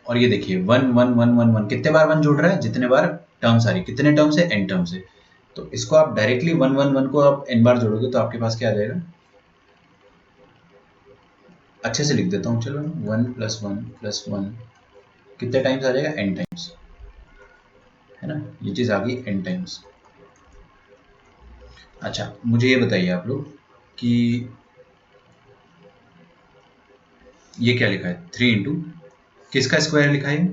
और ये देखिए 1 1 1 1 1, कितने बार 1 जुड़ रहा है, जितने बार टर्म्स आ रही, कितने टर्म्स है, n टर्म्स है। तो इसको आप डायरेक्टली 1 1 1 को आप n बार जोड़ोगे तो आपके पास क्या आ जाएगा, अच्छे से लिख देता हूँ चलो, 1 + 1 + 1 कितने टाइम्स आ जाएगा, n टाइम्स, है ना, ये चीज आ गई n टाइम्स। अच्छा मुझे ये बताइए आप लोग कि ये क्या लिखा है, 3 × किसका स्क्वायर लिखा है,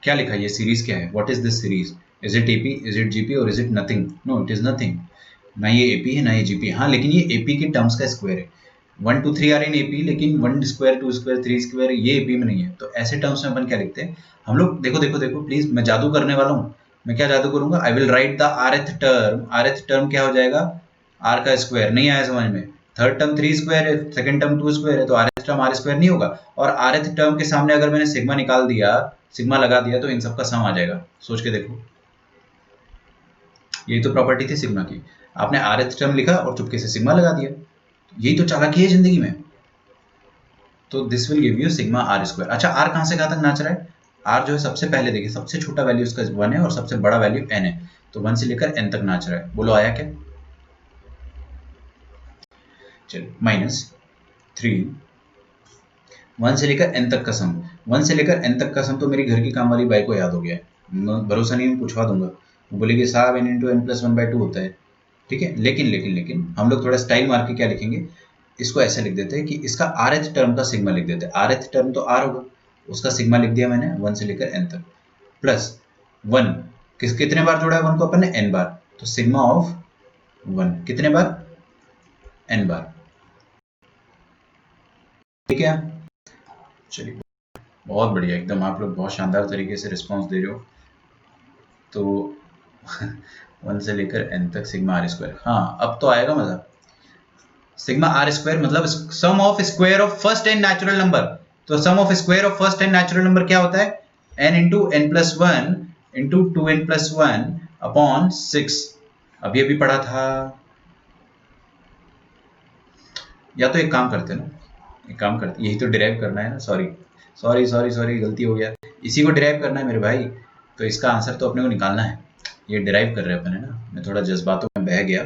क्या लिखा है, ये सीरीज क्या है, what is this series, is it AP, is it GP और is it nothing, no it is nothing, ना ये एपी है ना ये जीपी, हाँ लेकिन ये एपी के टर्म्स का स्क्वायर है, 1 2 3 आर इन एपी, लेकिन 1² 2² 3² ये एपी में नहीं है। तो ऐसे टर्म्स में अपन क्या लिखते हैं हम लोग, देखो देखो देखो प्लीज, मैं जादू करने वाला हूँ, मैं क्या जादू करूंगा, I will write the आरथ term, आरथ term क्या हो जाएगा, आर का स्क्वायर, नहीं आया समझ में, थर्ड टर्म 3² है, सेकंड टर्म 2² है, तो आरथ टर्म r² नहीं होगा, और आरथ टर्म के सामने अगर मैंने सिग्मा निकाल दिया, सिग्मा लगा दिया तो इन सबका सम आ जाएगा, सोच के देखो, यही तो प्रॉपर्टी थी सिग्मा की, आपने आरथ टर्म लिखा और चुपके से सिग्मा लगा दिया, यही तो चालाकी है जिंदगी में। तो this will give you sigma r²। अच्छा r कहां से कहां तक नाच रहा है, r जो है सबसे पहले देखिए, सबसे छोटा वैल्यू इसका 1 है और सबसे बड़ा वैल्यू n है, तो 1 से लेकर n तक नाच रहा है, बोलो आया क्या, चलो -3, 1 से लेकर n तक का सम, 1 से लेकर n तक का सम तो मेरी घर की काम वाली बाई को याद हो गया है, भरोसा नहीं, मैं पूछवा दूंगा, वो बोलेगी साहब n × n+1/2 होता है, ठीक है। लेकिन लेकिन लेकिन हम लोग थोड़ा स्टाइल मार के क्या लिखेंगे, इसको ऐसे लिख देते हैं कि इसका rth टर्म का सिग्मा लिख देते हैं, rth टर्म तो r होगा, उसका सिग्मा लिख दिया मैंने 1 से लेकर n तक, प्लस 1 कितने बार जोड़ा है 1 को अपन ने, n बार, तो सिग्मा ऑफ 1 कितने बार, n बार, ठीक है। चलिए बहुत बढ़िया, एकदम आप लोग बहुत शानदार तरीके से रिस्पॉन्स दे रहे हो। तो 1 से लेकर n तक सिग्मा r², हाँ अब तो आएगा मजा, सिग्मा r² मतलब sum of square of first n natural number, तो sum of square of first n natural number क्या होता है, n × n+1 × 2n+1 अपॉन 6, अभी अभी पढ़ा था। या तो एक काम करते हैं ना, एक काम करते, यही तो डिराइव करना है ना, सॉरी सॉरी सॉरी सॉरी गलती हो गया, इसी को डिराइव करना है मेरे भाई, तो इसका आंसर तो अपने को निकालना है, ये डिराइव कर रहे हैं अपन है ना, मैं थोड़ा जज्बातों में बह गया।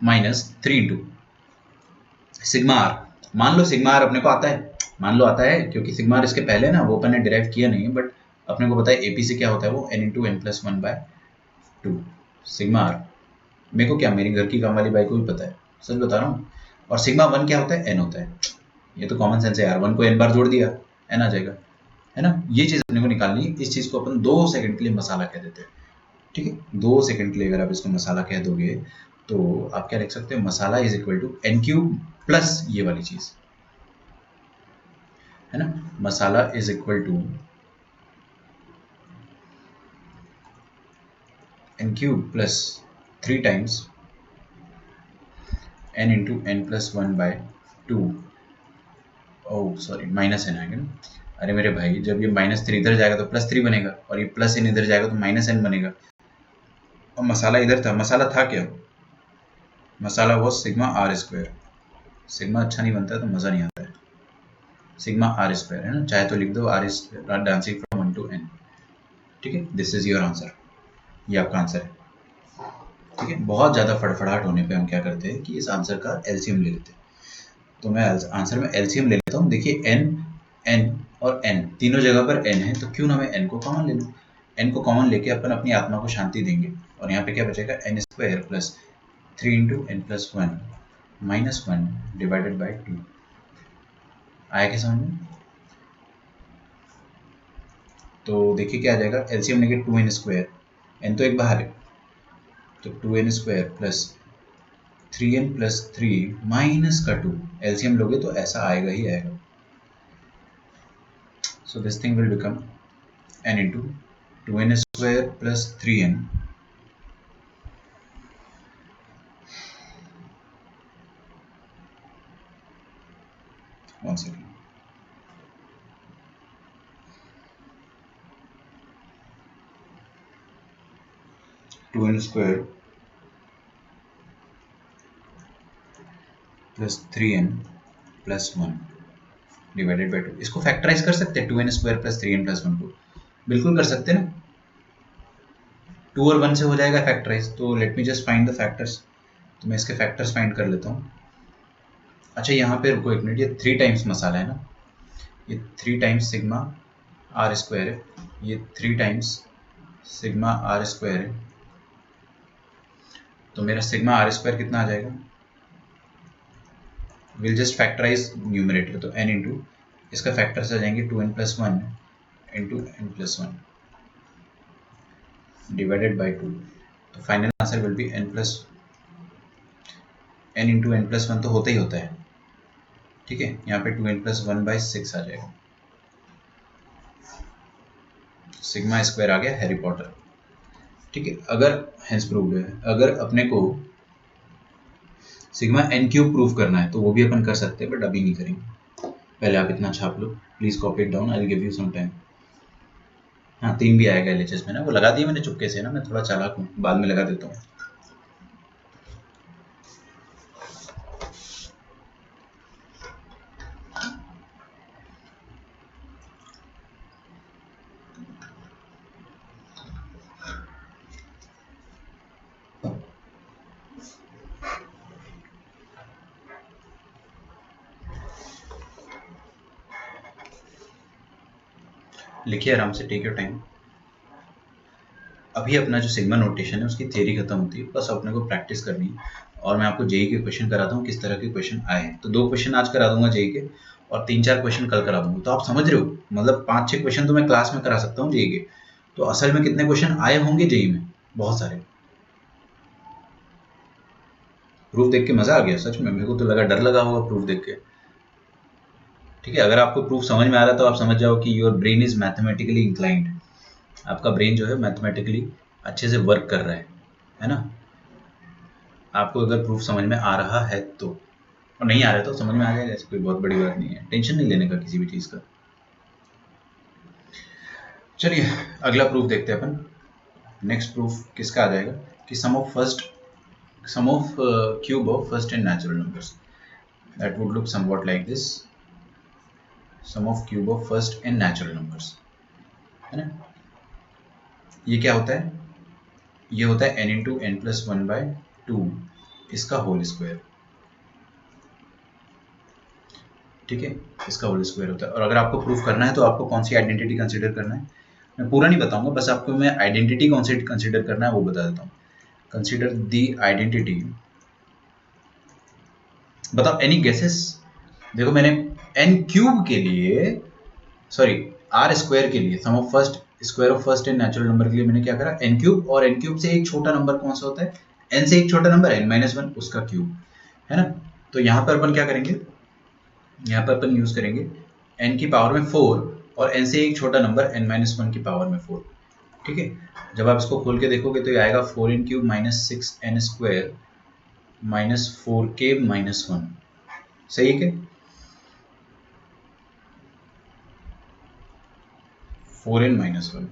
-3 × सिग्मा आर, मान लो सिग्मा आर अपने को आता है, मान लो आता है, क्योंकि सिग्मा आर इसके पहले ना वो अपन ने डिराइव किया नहीं है, बट अपने को पता है एपी से क्या होता है, वो n × n+1/2 सिग्मा आर, मेरे को क्या, मेरी घर की काम वाली बाई को भी पता है, सच बता रहा हूँ। और सिग्मा 1 क्या होता है, n होता है, ये तो कॉमन सेंस है यार, 1 को n बार जोड़ दिया n आ जाएगा, है ना, ये चीज़ अपने को निकालनी है। इस चीज़ को अपन 2 सेकंड के लिए मसाला कह देते हैं, ठीक है, 2 सेकंड के लिए अगर आप इसको मसाला कह दोगे तो आप क्या लिख सकते हो, masala is equal to n³ plus ये वाली चीज़, है ना, masala is equal to n³ plus 3 times n × n+1/2, oh sorry -n आएगा ना, अरे मेरे भाई जब ये -3 इधर जाएगा तो +3 बनेगा, और ये +n इधर जाएगा तो -n बनेगा, और मसाला इधर था, मसाला था क्या, मसाला वो सिग्मा r², सिग्मा अच्छा नहीं बनता है तो मज़ा नहीं आता है। सिग्मा आर स्क्वायर है ना, चाहे तो लिख दो r dancing from 1 to n। ठीक है, दिस इज योर आंसर, ये आपका आंसर है। ठीक है, बहुत ज़्यादा फड़फड़ाहट होने पे हम क्या करते हैं कि इस आंसर का एलसीएम ले लेते हैं। तो मैं आंसर में एलसीएम ले लेता हूँ। देखिए n, n और n तीनों जगह पर n है, तो क्यों ना मैं n को कॉमन ले लूँ। n को कॉमन लेके अपन अपनी आत्मा को शांति देंगे, और यहाँ पे क्या बचेगा, n square plus 3 into n plus one minus one divided by 2। आया क्या समझ में? तो देखिए क्या आ जाएगा, एलसीएम लेंगे 2n स्क्वायर, n तो एक बाहर है, तो 2n square plus 3n plus 3 minus का 2, एलसीएम लोगे तो ऐसा आएगा ही आएगा। So this thing will become n into 2n square plus 3n one second, 2n square plus 3n plus 1 divided by 2। इसको फैक्टराइज कर सकते हैं, 2n square plus 3n plus 1 को, बिल्कुल कर सकते हैं ना। 2 और 1 से हो जाएगा फैक्टराइज। तो let me just find the factors. तो मैं इसके फैक्टर्स फाइंड कर लेता हूँ। अच्छा यहाँ पे रुको एक मिनट, ये 3 टाइम्स मसाला है ना, ये 3 टाइम्स सिग्मा आर स्क्वायर है, ये 3 टाइम्स सिग्मा आर स्क्वायर है, तो मेरा सिग्मा आर स्क्वायर कितना आ जाएगा, विल जस्ट फैक्टराइज न्यूमरेटर, तो n इंटू इसका फैक्टर्स आ जाएंगे 2n plus one into n plus one divided by 2। तो final answer will be n plus n into n plus one तो होता ही होता है। ठीक है, यहाँ पे 2n प्लस वन बाई 6 आ जाएगा, सिग्मा स्क्वायर आ गया हैरी पॉटर। ठीक है, अगर हेंस प्रूव्ड है, अगर अपने को सिग्मा एन क्यूब प्रूव करना है तो वो भी अपन कर सकते हैं, बट अभी नहीं करेंगे। पहले आप इतना छाप लो, please copy it down, I will give you some time. हाँ 3 भी आएगा एलएचएस में ना, वो लगा दिया मैंने चुपके से ना, मैं थोड़ा चालाक हूँ, बाद में लगा देता हूँ। लिखिए आराम से, टेक योर टाइम। अभी अपना जो सिग्मा नोटेशन है उसकी थ्योरी खत्म होती है, बस अपने को प्रैक्टिस करनी है। और मैं आपको जेई के क्वेश्चन कराता हूँ, किस तरह के क्वेश्चन आए हैं। तो 2 क्वेश्चन आज करा दूंगा जेई के, और 3-4 क्वेश्चन कल करा दूंगा। तो आप समझ रहे हो, मतलब 5-6 क्वेश्चन तो मैं क्लास में करा सकता हूँ जेई के। तो असल में कितने क्वेश्चन आए होंगे जेई में, बहुत सारे। प्रूफ देख के मजा आ गया सच में, मेरे को तो लगा डर लगा होगा प्रूफ देख के। ठीक है, अगर आपको प्रूफ समझ में आ रहा है तो आप समझ जाओ कि your brain is mathematically inclined, आपका ब्रेन जो है मैथमेटिकली अच्छे से वर्क कर रहा है ना। आपको अगर प्रूफ समझ में आ रहा है तो, और नहीं आ रहा है तो समझ में आ जाएगा, ऐसी कोई बहुत बड़ी बात नहीं है, टेंशन नहीं लेने का किसी भी चीज़ का। चलिए अगला प्रूफ देखते हैं अपन। नेक्स्ट प्रूफ किसका आ जाएगा कि sum of cube of first and natural numbers, that would look somewhat like this, sum of cube of first and natural numbers, है ना। ये क्या होता है, ये होता है n into n plus one by two, इसका होल स्क्वायर। ठीक है, इसका होल स्क्वायर होता है। और अगर आपको प्रूफ करना है तो आपको कौन सी आइडेंटिटी कंसीडर करना है, मैं पूरा नहीं बताऊंगा, बस आपको मैं आइडेंटिटी कौन सी कंसीडर करना है वो बता देता हूँ। कंसीडर द आइडेंटिटी, बताओ एनी गेसेस। देखो मैंने एन क्यूब के लिए, सॉरी आर स्क्वायर के लिए, sum of first square of first and natural number के लिए मैंने क्या करा, एन क्यूब, और एन क्यूब से एक छोटा नंबर कौन सा होता है, एन से एक छोटा नंबर एन माइनस वन, उसका क्यूब, है ना। तो यहाँ पर अपन क्या करेंगे, यहाँ पर अपन यूज करेंगे n की पावर में 4 और n से एक छोटा नंबर n माइनस वन की पावर में 4। ठीक है, जब आप इसको खोल के देखोगे तो ये आएगा 4n cube minus 6n square minus 4k minus 1। सही है क्या, 4n माइनस वन,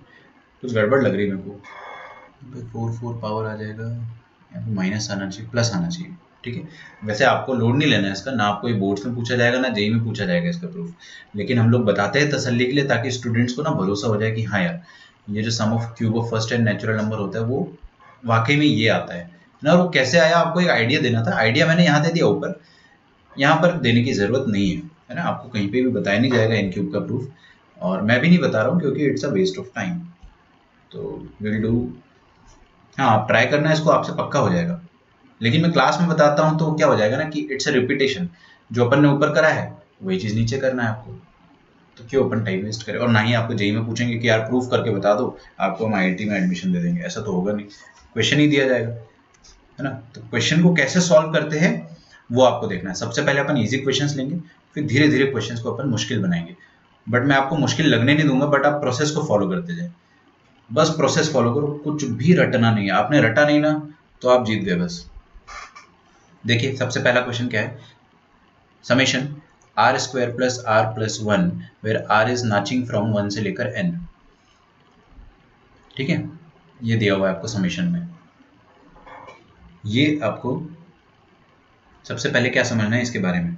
कुछ गड़बड़ लग रही है मेरे को। 4 पावर आ जाएगा, यहाँ पे माइनस आना चाहिए, प्लस आना चाहिए। ठीक है। वैसे आपको लोड नहीं लेना है इसका, ना आपको ये बोर्ड्स में पूछा जाएगा ना जेई में पूछा जाएगा इसका प्रूफ, लेकिन हम लोग बताते हैं तसल्ली के लिए, ताकि स्टूडेंट्स को ना भरोसा हो जाए कि हाँ यार ये जो sum of cube of first and natural number होता है वो वाकई में ये आता है ना। और वो कैसे आया आपको एक आइडिया देना था, आइडिया मैंने यहाँ दे दिया ऊपर, यहाँ पर देने की ज़रूरत नहीं है ना। आपको कहीं पे भी बताया नहीं जाएगा एन क्यूब का प्रूफ, और मैं भी नहीं बता रहा हूँ क्योंकि it's a waste of time. तो विल डू, हाँ आप ट्राई करना इसको, आपसे पक्का हो जाएगा। लेकिन मैं क्लास में बताता हूँ तो क्या हो जाएगा ना कि इट्स अ रिपीटेशन, जो अपन ने ऊपर करा है वही चीज़ नीचे करना है आपको, तो क्यों अपन टाइम वेस्ट करें। और ना ही आपको जेई में पूछेंगे कि यार प्रूफ करके बता दो, आपको हम आईआईटी में एडमिशन दे देंगे, ऐसा तो होगा नहीं। क्वेश्चन ही दिया जाएगा, है ना। तो क्वेश्चन को कैसे सॉल्व करते हैं वो आपको देखना है। सबसे पहले अपन इजी क्वेश्चंस लेंगे, फिर धीरे धीरे क्वेश्चंस को अपन मुश्किल बनाएंगे। बट मैं आपको मुश्किल लगने नहीं दूंगा, बट आप प्रोसेस को फॉलो करते जाए, बस प्रोसेस फॉलो करो, कुछ भी रटना नहीं है। आपने रटा नहीं ना तो आप जीत गए बस। देखिए सबसे पहला क्वेश्चन क्या है, summation r square plus r plus one where r is नाचिंग फ्रॉम 1 से लेकर n। ठीक है, ये दिया हुआ है आपको समेशन में। ये आपको सबसे पहले क्या समझना है इसके बारे में,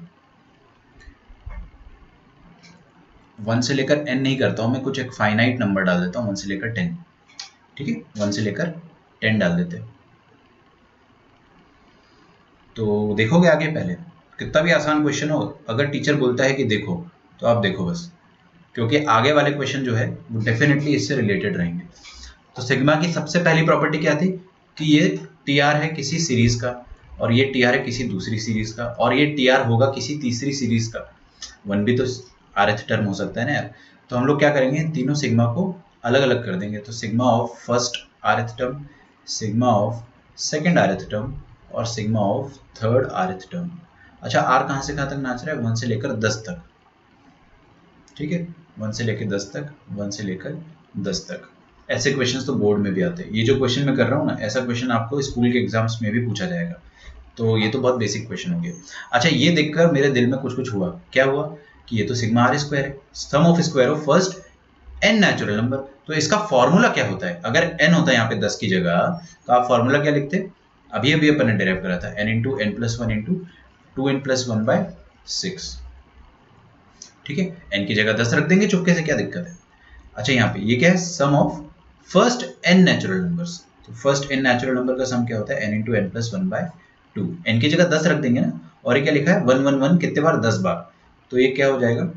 1 से लेकर n नहीं करता हूं मैं, कुछ एक फाइनाइट नंबर डाल देता हूं 1 से लेकर 10। ठीक है, 1 से लेकर 10 डाल देते हैं। तो देखोगे आगे, पहले कितना भी आसान क्वेश्चन हो, अगर टीचर बोलता है कि देखो तो आप देखो बस, क्योंकि आगे वाले क्वेश्चन जो है वो डेफिनेटली इससे रिलेटेड रहेंगे। तो सिग्मा की सबसे पहली प्रॉपर्टी क्या थी कि ये टी आर है किसी सीरीज का, और ये टी आर है किसी दूसरी सीरीज का, और ये टी आर होगा किसी तीसरी सीरीज का। वन भी तो आरएथ टर्म हो सकता है ना यार। तो हम लोग क्या करेंगे, तीनों सिग्मा को अलग अलग कर देंगे। तो sigma of first rth term, sigma of second rth term, और sigma of third rth term. अच्छा, आर कहाँ से कहाँ तक नाच रहा है, 1 से लेकर 10 तक। ठीक है, 1 से लेकर 10 तक, 1 से लेकर 10 तक। ऐसे क्वेश्चंस तो बोर्ड में भी आते हैं। ये जो क्वेश्चन मैं कर रहा हूँ ना, ऐसा क्वेश्चन आपको स्कूल के एग्जाम्स में भी पूछा जाएगा। तो ये तो बहुत बेसिक क्वेश्चन हो गया। अच्छा, ये देखकर मेरे दिल में कुछ कुछ हुआ। क्या हुआ कि ये तो सिग्मा आर स्क्वायर है, sum of square of first n natural number. तो इसका फॉर्मूला क्या होता है, अगर एन होता है यहाँ पे 10 की जगह, तो आप फॉर्मूला क्या लिखते, अभी अभी अपन ने डेराइव करा था, n into n plus one into 2n+1/6। ठीक है, एन की जगह 10 रख देंगे चुपके से, क्या दिक्कत है। अच्छा, यहाँ पे ये क्या है, sum of first n natural numbers. तो फर्स्ट एन नेचुरल नंबर का सम क्या होता है, n into n plus 1/2। N की जगह 10 रख देंगे ना, और ये क्या लिखा है 111 कितने बार, 10 बार। तो ये क्या हो जाएगा,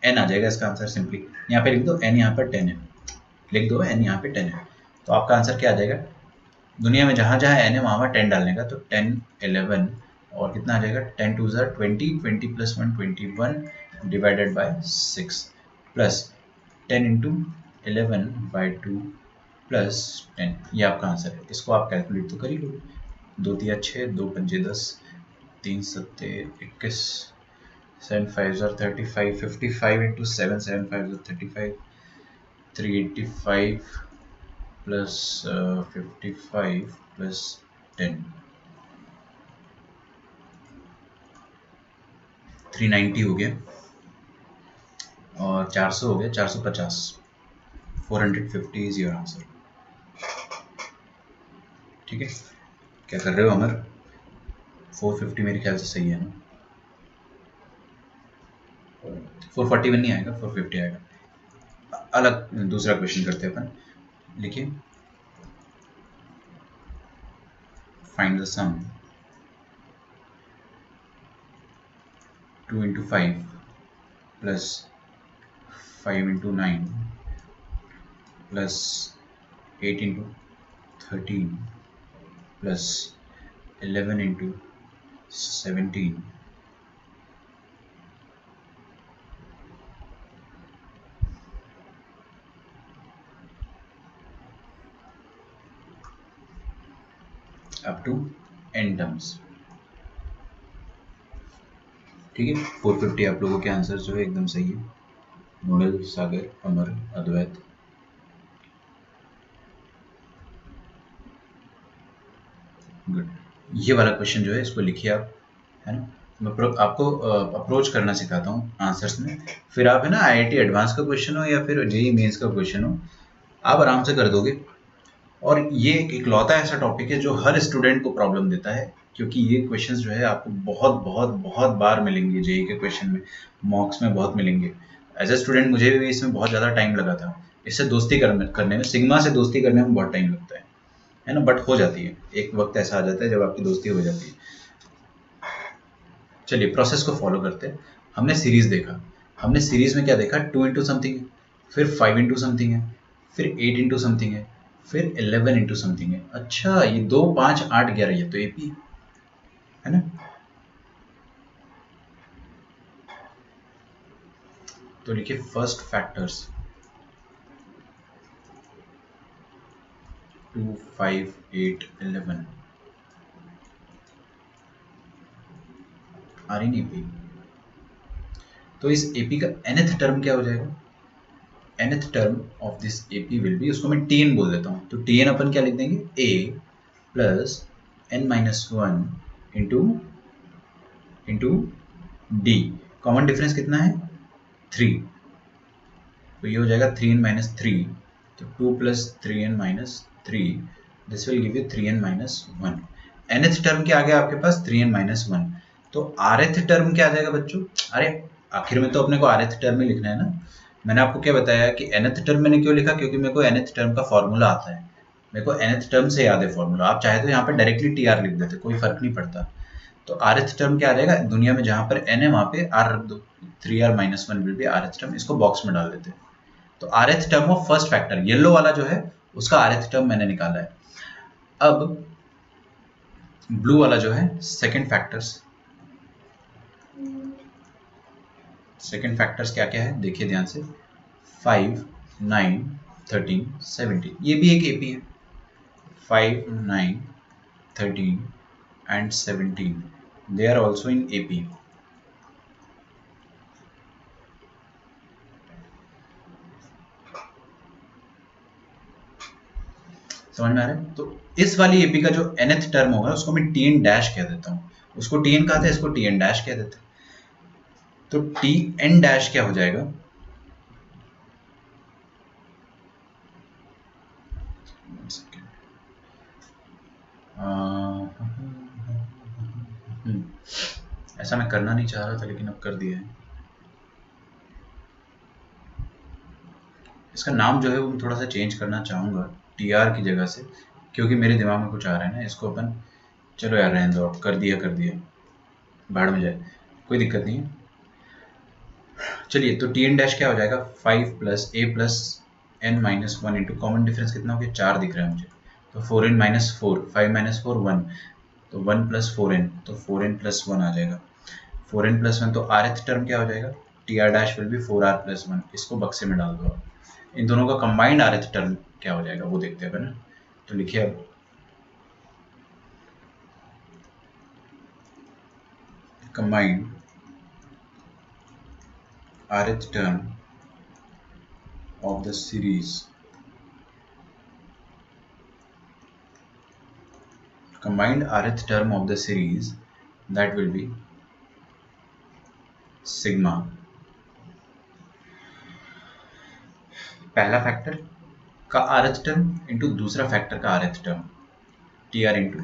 एन आ जाएगा इसका आंसर। सिंपली यहाँ पे लिख दो एन, यहाँ पर 10 है, लिख दो एन यहाँ पे 10 है, तो आपका आंसर क्या आ जाएगा। दुनिया में जहाँ जहाँ एन है वहाँ वहाँ 10 डालने का, तो 10 11 और कितना आ जाएगा, 10 2 20, 20 + 1 21 divided by 6 plus 10 into 11/2 plus 10। ये आपका आंसर है। इसको आप कैलकुलेट तो कर ही लो, 2 तिया 6, 2 पंजे 10, 3 सत्ते 21, 7 5 35, 55 इंटू 7, 7 5 35, 385 प्लस 55 प्लस 10, 390 हो गया, और 400 हो गया, 450, 450 इज योर आंसर। ठीक है, क्या कर रहे हो अमर, 450 मेरे ख्याल से सही है ना, 441 नहीं आएगा, 450 आएगा। अलग दूसरा क्वेश्चन करते हैं अपन, लिखिए find the sum 2 into 5 plus 5 into 9 plus 8 into 13 plus 11 into 17 up to n terms. ठीक है, 450 आप लोगों के आंसर जो है एकदम सही है। नोडल, सागर, अमर, अद्वैत। गुड। ये वाला क्वेश्चन जो है इसको लिखिए आप, है ना। मैं आपको अप्रोच करना सिखाता हूँ आंसर्स में, फिर आप है ना आईआईटी एडवांस का क्वेश्चन हो या फिर जेईई मेंस का क्वेश्चन हो, आप आराम से कर दोगे। और ये एक इकलौता ऐसा टॉपिक है जो हर स्टूडेंट को प्रॉब्लम देता है, क्योंकि ये क्वेश्चंस जो है आपको बहुत बहुत बहुत बार मिलेंगे जेई के क्वेश्चन में, मॉक्स में बहुत मिलेंगे। एज ए स्टूडेंट मुझे भी इसमें बहुत ज़्यादा टाइम लगा था, इससे दोस्ती करने में, सिग्मा से दोस्ती करने में बहुत टाइम लगता है ना, बट हो जाती है, एक वक्त ऐसा आ जाता है जब आपकी दोस्ती हो जाती है। चलिए प्रोसेस को फॉलो करते हैं। हमने सीरीज देखा, हमने सीरीज में क्या देखा, 2 इंटू समथिंग है, फिर 5 इंटू समथिंग है, फिर 8 इंटू समथिंग है, फिर 11 इंटू समथिंग है। अच्छा ये 2 5 8 11 ये तो एपी है ना। तो लिखिए first factors 2 5 8 11 are in AP. तो इस एपी का nth टर्म क्या हो जाएगा, nth term of this AP will be, उसको मैं tn बोल देता हूँ, तो tn अपन क्या लिख देंगे, a plus n minus one into d, common difference कितना है 3, तो ये हो जाएगा 3n माइनस थ्री, तो 2 plus 3n minus three, this will give you 3n minus one. nth term क्या आ गया आपके पास 3n माइनस वन। तो rth टर्म क्या आ जाएगा बच्चों, अरे आखिर में तो अपने को rth टर्म ही लिखना है ना। मैंने आपको क्या बताया कि nth टर्म मैंने क्यों लिखा, क्योंकि मेरे को nth टर्म का फॉर्मूला आता है, मेरे को nth टर्म से याद है फॉर्मूला। आप चाहे तो यहाँ पे डायरेक्टली टी लिख देते, कोई फर्क नहीं पड़ता। तो rth टर्म क्या आ जाएगा, दुनिया में जहां पर n है वहां पे r रख दो, 3r minus one will B rth term, इसको बॉक्स में डाल देते हैं। तो rth term of first factor yellow वाला जो है उसका rth टर्म मैंने निकाला है। अब ब्लू वाला जो है सेकंड फैक्टर्स क्या क्या है देखिए ध्यान से, 5 9 13 17, ये भी एक एपी है। 5 9 13 and 17 they are also in AP। समझ में आ रहा है। तो इस वाली एपी का जो nth टर्म होगा उसको मैं tn डैश कह देता हूँ, उसको tn कहा था, इसको tn डैश कह देते हैं। तो tn डैश क्या हो जाएगा, ऐसा मैं करना नहीं चाह रहा था लेकिन अब कर दिया है। इसका नाम जो है वो मैं थोड़ा सा चेंज करना चाहूँगा टीआर की जगह से, क्योंकि मेरे दिमाग में कुछ आ रहा है ना। इसको अपन चलो यार रहने दो, कर दिया भाड़ में जाए, कोई दिक्कत नहीं है। चलिए तो टी एन डैश क्या हो जाएगा, 5 plus a plus n minus one into, common difference कितना हो गया 4 दिख रहा है मुझे, तो 4n minus four, 5 minus four 1, तो 1 प्लस 4n, तो 4n प्लस वन आ जाएगा। 4n प्लस वन, तो आर एथ टर्म क्या हो जाएगा, T r dash will be 4r plus one, इसको बक्से में डाल दो आप। इन दोनों का कंबाइंड आर एथ टर्म क्या हो जाएगा वो देखते हैं ना। तो लिखिए अब combined rth term of the series, combined rth term of the series, that will be sigma पहला फैक्टर का rth टर्म इंटू दूसरा फैक्टर का rth term, tr into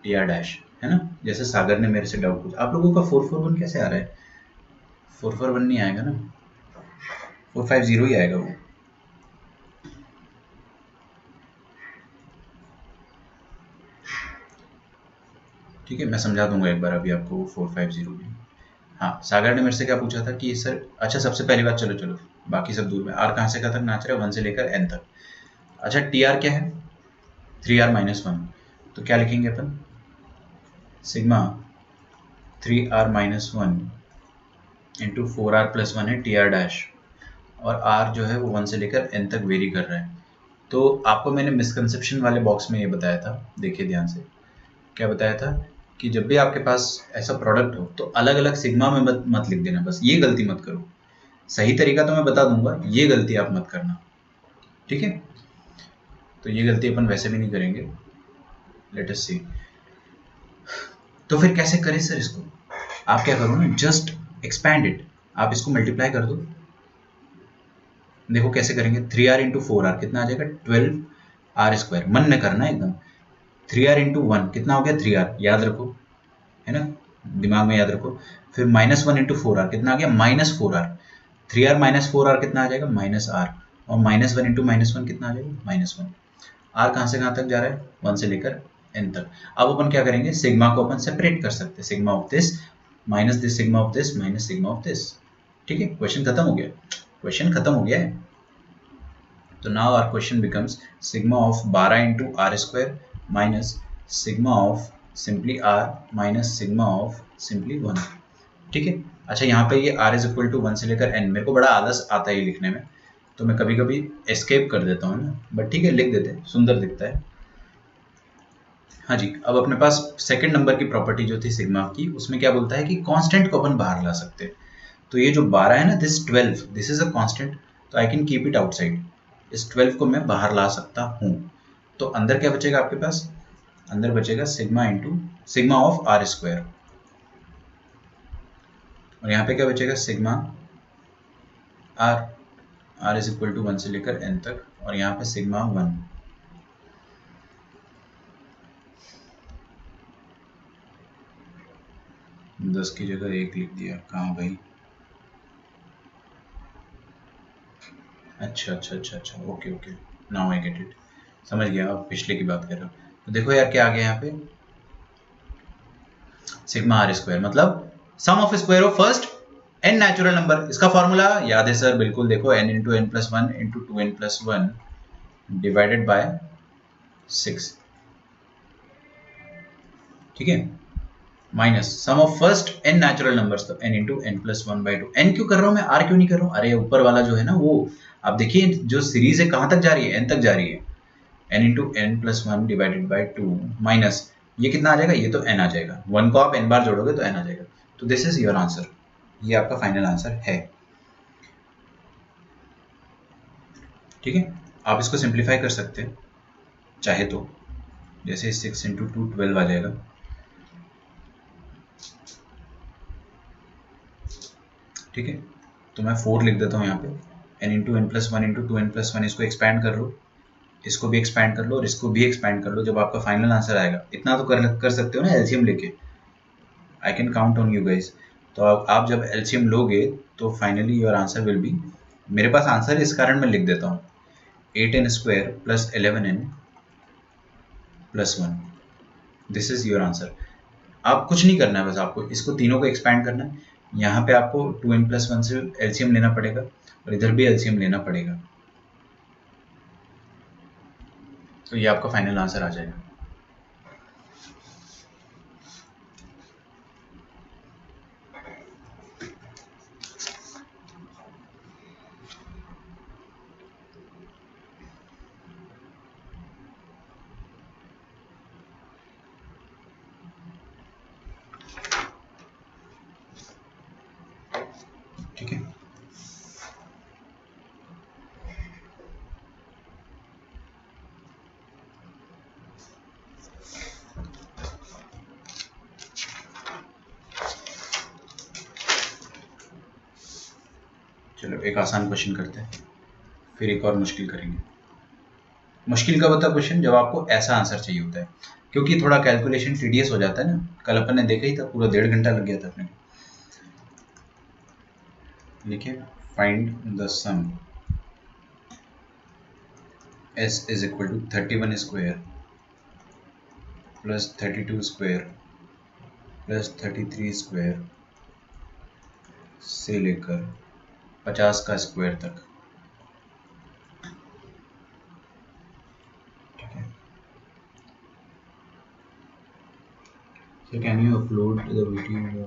tr dash, है ना। जैसे सागर ने मेरे से डाउट पूछा, आप लोगों का 441 कैसे आ रहा है, 441 नहीं आएगा ना, 450 ही आएगा वो। ठीक है मैं समझा दूंगा एक बार अभी आपको 450 भी। हाँ सागर ने मेरे से क्या पूछा था कि सर, अच्छा सबसे पहली बात, चलो बाकी सब दूर में, आर कहाँ से कहाँ तक नाच रहा है, 1 से लेकर n तक। अच्छा टी आर क्या है, 3r माइनस वन, तो क्या लिखेंगे अपन, sigma 3r minus one into 4r plus one है टी आर डैश, और r जो है वो 1 से लेकर n तक वेरी कर रहा है। तो आपको मैंने मिसकंसेप्शन वाले बॉक्स में ये बताया था, देखिए ध्यान से, क्या बताया था कि जब भी आपके पास ऐसा प्रोडक्ट हो तो अलग अलग सिग्मा में मत लिख देना, बस ये गलती मत करो। सही तरीका तो मैं बता दूंगा, ये गलती आप मत करना, ठीक है। तो ये गलती अपन वैसे भी नहीं करेंगे, लेट अस सी। तो फिर कैसे करें सर इसको, आप क्या करो ना, जस्ट एक्सपैंड इट, आप इसको मल्टीप्लाई कर दो। देखो कैसे करेंगे, 3r इंटू 4r कितना आ जाएगा, 12r स्क्वायर, मन में करना एकदम, 3r इंटू 1 कितना हो गया 3r, याद रखो, है ना, दिमाग में याद रखो। फिर -1 इंटू 4r कितना आ गया -4r, 3r माइनस 4r कितना आ जाएगा -r, और -1 इंटू -1 कितना आ जाएगा -1। r कहाँ से कहाँ तक जा रहा है, 1 से लेकर n तक। अब अपन क्या करेंगे, सिग्मा को अपन सेपरेट कर सकते हैं, sigma of this minus this, sigma of this minus sigma of this. ठीक है, क्वेश्चन खत्म हो गया, क्वेश्चन खत्म हो गया है। तो now our question becomes sigma of 12 into r square minus sigma of simply r minus sigma of simply 1। ठीक है, अच्छा यहाँ पे ये r इज इक्वल टू 1 से लेकर n, मेरे को बड़ा आलस आता है लिखने में, तो मैं कभी कभी एस्केप कर देता हूँ ना, बट ठीक है लिख देते हैं, सुंदर दिखता है। हाँ जी, अब अपने पास सेकंड नंबर की प्रॉपर्टी जो थी सिग्मा की, उसमें क्या बोलता है कि कांस्टेंट को अपन बाहर ला सकते हैं। तो ये जो 12 है ना, this 12, this is a constant, तो I can keep it outside, इस 12 को मैं बाहर ला सकता हूँ। तो अंदर क्या बचेगा आपके पास, अंदर बचेगा sigma into sigma of r square, और यहाँ पे क्या बचेगा sigma r is equal to 1 से लेकर n तक, और यहाँ पे सिग्मा 1। दस की जगह 1 लिख दिया, कहाँ भाई, अच्छा अच्छा अच्छा अच्छा, okay okay, now I get it, समझ गया, अब पिछले की बात कर रहा हूँ। तो देखो यार क्या आ गया यहाँ पे, सिग्मा आर स्क्वायर मतलब sum of square of first n natural number, इसका फॉर्मूला याद है सर, बिल्कुल देखो, n into n plus 1 into 2n plus 1 divided by 6। ठीक है, minus sum of first n natural numbers, तो n into n plus 1 by 2। n क्यों कर रहा हूँ मैं, r क्यों नहीं कर रहा हूँ, अरे ऊपर वाला जो है ना वो, आप देखिए जो सीरीज है कहाँ तक जा रही है, n तक जा रही है, n into n plus 1 divided by 2 minus ये कितना आ जाएगा, ये तो n आ जाएगा, 1 को आप n बार जोड़ोगे तो n आ जाएगा। तो दिस इज योर आंसर, ये आपका फाइनल आंसर है। ठीक है, आप इसको सिंप्लीफाई कर सकते हैं चाहे तो, जैसे 6 इंटू 2 12 आ जाएगा, ठीक है, तो मैं 4 लिख देता हूँ यहाँ पे, n into n plus 1 into 2n plus 1, इसको एक्सपैंड कर लो, इसको भी एक्सपैंड कर लो और इसको भी एक्सपैंड कर लो, जब आपका फाइनल आंसर आएगा, इतना तो कर सकते हो ना एलसीएम लेके, I can count on you guys. तो आप जब एलसीएम लोगे तो finally your answer will be, मेरे पास आंसर इस कारण मैं लिख देता हूँ, 8n square plus 11n plus 1, this is your answer. आप कुछ नहीं करना है, बस आपको इसको तीनों को एक्सपैंड करना है, यहाँ पे आपको 2n प्लस 1 से एलसीएम लेना पड़ेगा और इधर भी एलसीएम लेना पड़ेगा, तो ये आपका फाइनल आंसर आ जाएगा। ठीक है, चलो एक आसान क्वेश्चन करते हैं, फिर एक और मुश्किल करेंगे। मुश्किल कब होता है क्वेश्चन, जब आपको ऐसा आंसर चाहिए होता है, क्योंकि थोड़ा कैलकुलेशन टीडियस हो जाता है ना, कल अपन ने देखा ही था, पूरा 1.5 घंटा लग गया था अपने को। लिखिए, find the sum s is equal to 31 square plus 32 square plus 33 square से लेकर 50 का स्क्वायर तक। ठीक है, so can you upload the video?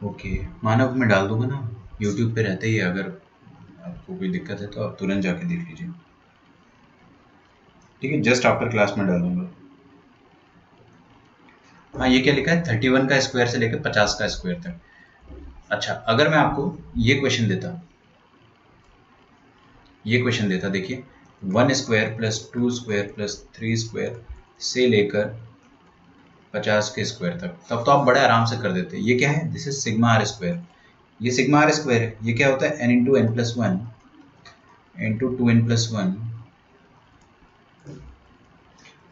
Okay Manav, मैं डाल दूंगा ना यूट्यूब पे, रहते ही है, अगर आपको कोई दिक्कत है तो आप तुरंत जाके देख लीजिए। ठीक है, जस्ट आफ्टर क्लास में डाल दूंगा। हाँ, ये क्या लिखा है, 31 का स्क्वायर से लेकर 50 का स्क्वायर तक। अच्छा, अगर मैं आपको ये क्वेश्चन देता, देखिए 1 square plus 2 square plus 3 square से लेकर 50 के स्क्वायर तक, तब तो आप बड़े आराम से कर देते। ये क्या है, this is sigma r square, ये सिग्मा आर स्क्वायर है, ये क्या होता है n into n plus 1 into 2n plus 1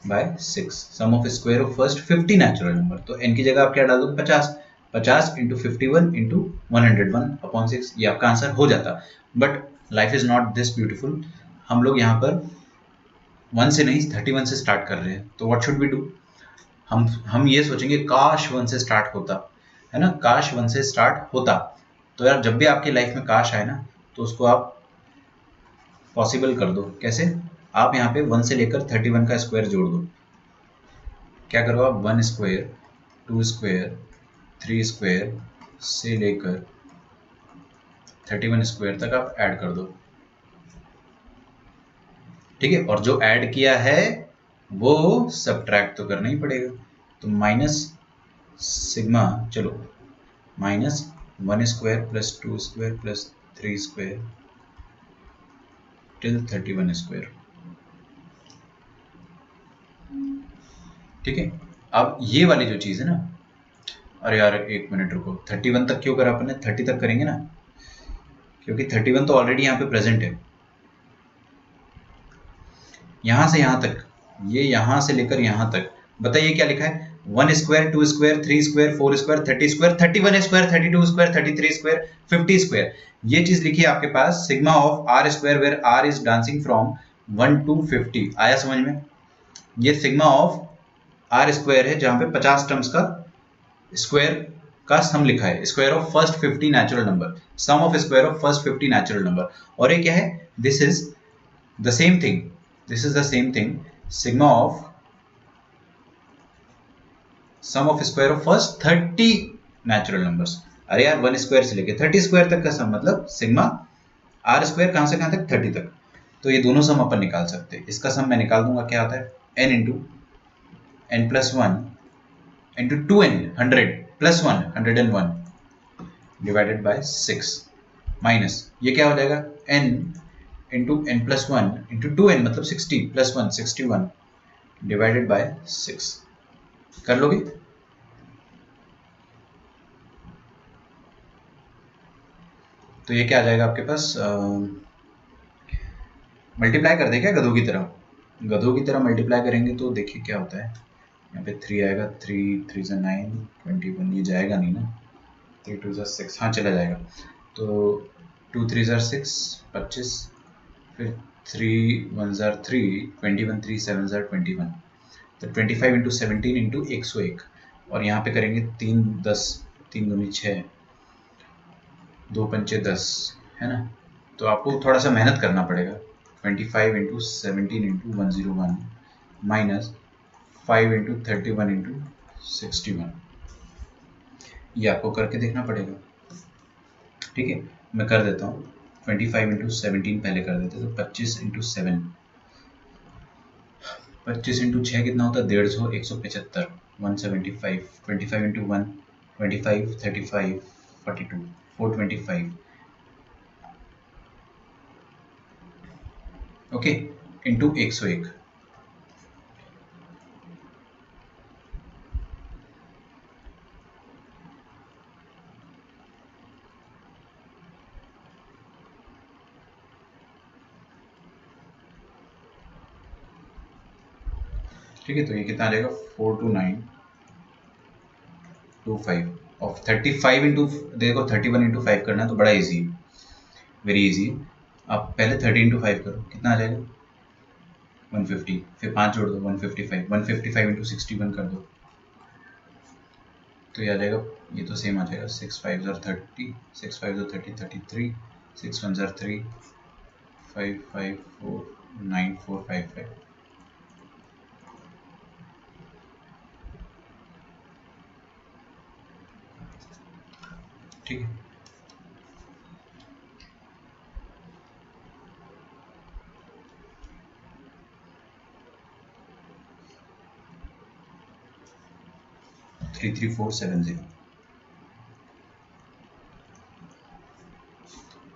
by 6, sum of square of first 50 natural number. तो n की जगह आप क्या डाल दोगे 50, 50 इंटू 51 इंटू 101/6, ये आपका आंसर हो जाता। But life is not this beautiful, हम लोग यहाँ पर 1 से नहीं 31 से स्टार्ट कर रहे हैं। तो व्हाट शुड वी डू, हम ये सोचेंगे काश 1 से स्टार्ट होता, है ना, काश 1 से स्टार्ट होता। तो यार जब भी आपकी लाइफ में काश आए ना, तो उसको आप पॉसिबल कर दो। कैसे, आप यहाँ पे 1 से लेकर 31 का स्क्वायर जोड़ दो। क्या करो आप, 1 स्क्वायर, 2 स्क्वायर, 3 स्क्वायर से लेकर 31 स्क्वायर तक आप ऐड कर दो। ठीक है, और जो ऐड किया है वो सब्ट्रैक्ट तो करना ही पड़ेगा। तो माइनस सिग्मा, चलो minus 1 square plus 2 square plus 3 square till 31 square. ठीक है, अब ये वाली जो चीज़ है ना, अरे यार एक मिनट रुको, 31 तक क्यों करा अपन ने, 30 तक करेंगे ना, क्योंकि 31 तो ऑलरेडी यहाँ पे प्रेजेंट है। यहाँ से यहाँ तक, ये यहाँ से लेकर यहाँ तक, बताइए क्या लिखा है, 1 square, 2 square, 3 square, 4 square, 30 square, 31 square, 32 square, 33 square, 50 square. ये चीज लिखी है आपके पास, sigma of r square where r is dancing from 1 to 50। आया समझ में, ये सिग्मा ऑफ आर स्क्वायर है जहां पे 50 टर्म्स का स्क्वायर का सम लिखा है, square of first 50 natural number, sum of square of first 50 natural number. और ये क्या है, this is the same thing, this is the same thing, sigma of sum of square of first 30 natural numbers. अरे यार 1 square से लेके 30 square तक का सम, मतलब सिग्मा आर स्क्वायर कहां से कहां तक, 30 तक। तो ये दोनों सम अपन निकाल सकते हैं। इसका सम मैं निकाल दूंगा, क्या आता है, n into n plus 1 into 2n 100 plus 1 101 divided by 6 minus ये क्या हो जाएगा, n into n plus 1 into 2n मतलब 60 प्लस 1 61 डिवाइडेड बाय 6। कर लोगे, तो ये क्या आ जाएगा आपके पास, मल्टीप्लाई कर दे क्या गधों की तरह, गधों की तरह मल्टीप्लाई करेंगे तो देखिए क्या होता है। यहाँ पे 3 आएगा, 3 3 से 9 21, ये जाएगा नहीं ना, 3 2 6, हाँ चला जाएगा। तो 2 3 6 25, फिर 3 1 3 21, 3 7 21, तो 25 इंटू 17 इंटू 101। और यहाँ पे करेंगे 3 10, 3 दूनी 6, 2 पंचे 10, है ना। तो आपको थोड़ा सा मेहनत करना पड़ेगा। 25 into 17 into 101 minus 5 into 31 into 61, ये आपको करके देखना पड़ेगा। ठीक है, मैं कर देता हूँ। 25 इंटू 17 पहले कर देते, तो 25 इंटू 7, 25 इंटू 6 कितना होता है, 150, 175, 175, 25 इंटू 1 25, 35, 42, 425, ओके, इंटू 101। ठीक है, तो ये कितना आ जाएगा, 42925 ऑफ 35 इंटू, देखो 31 इंटू 5 करना है तो बड़ा इजी है, वेरी इजी है। आप पहले 30 इंटू 5 करो, कितना आ जाएगा 150, फिर 5 जोड़ दो 155, 155 इंटू 61 कर दो, तो ये आ जाएगा, ये तो सेम आ जाएगा, 6 5 30, 6 5 30 33, 6 1 3, 5 5 4 9 4 5 5। ठीक है, थ्री 3 4 7 0,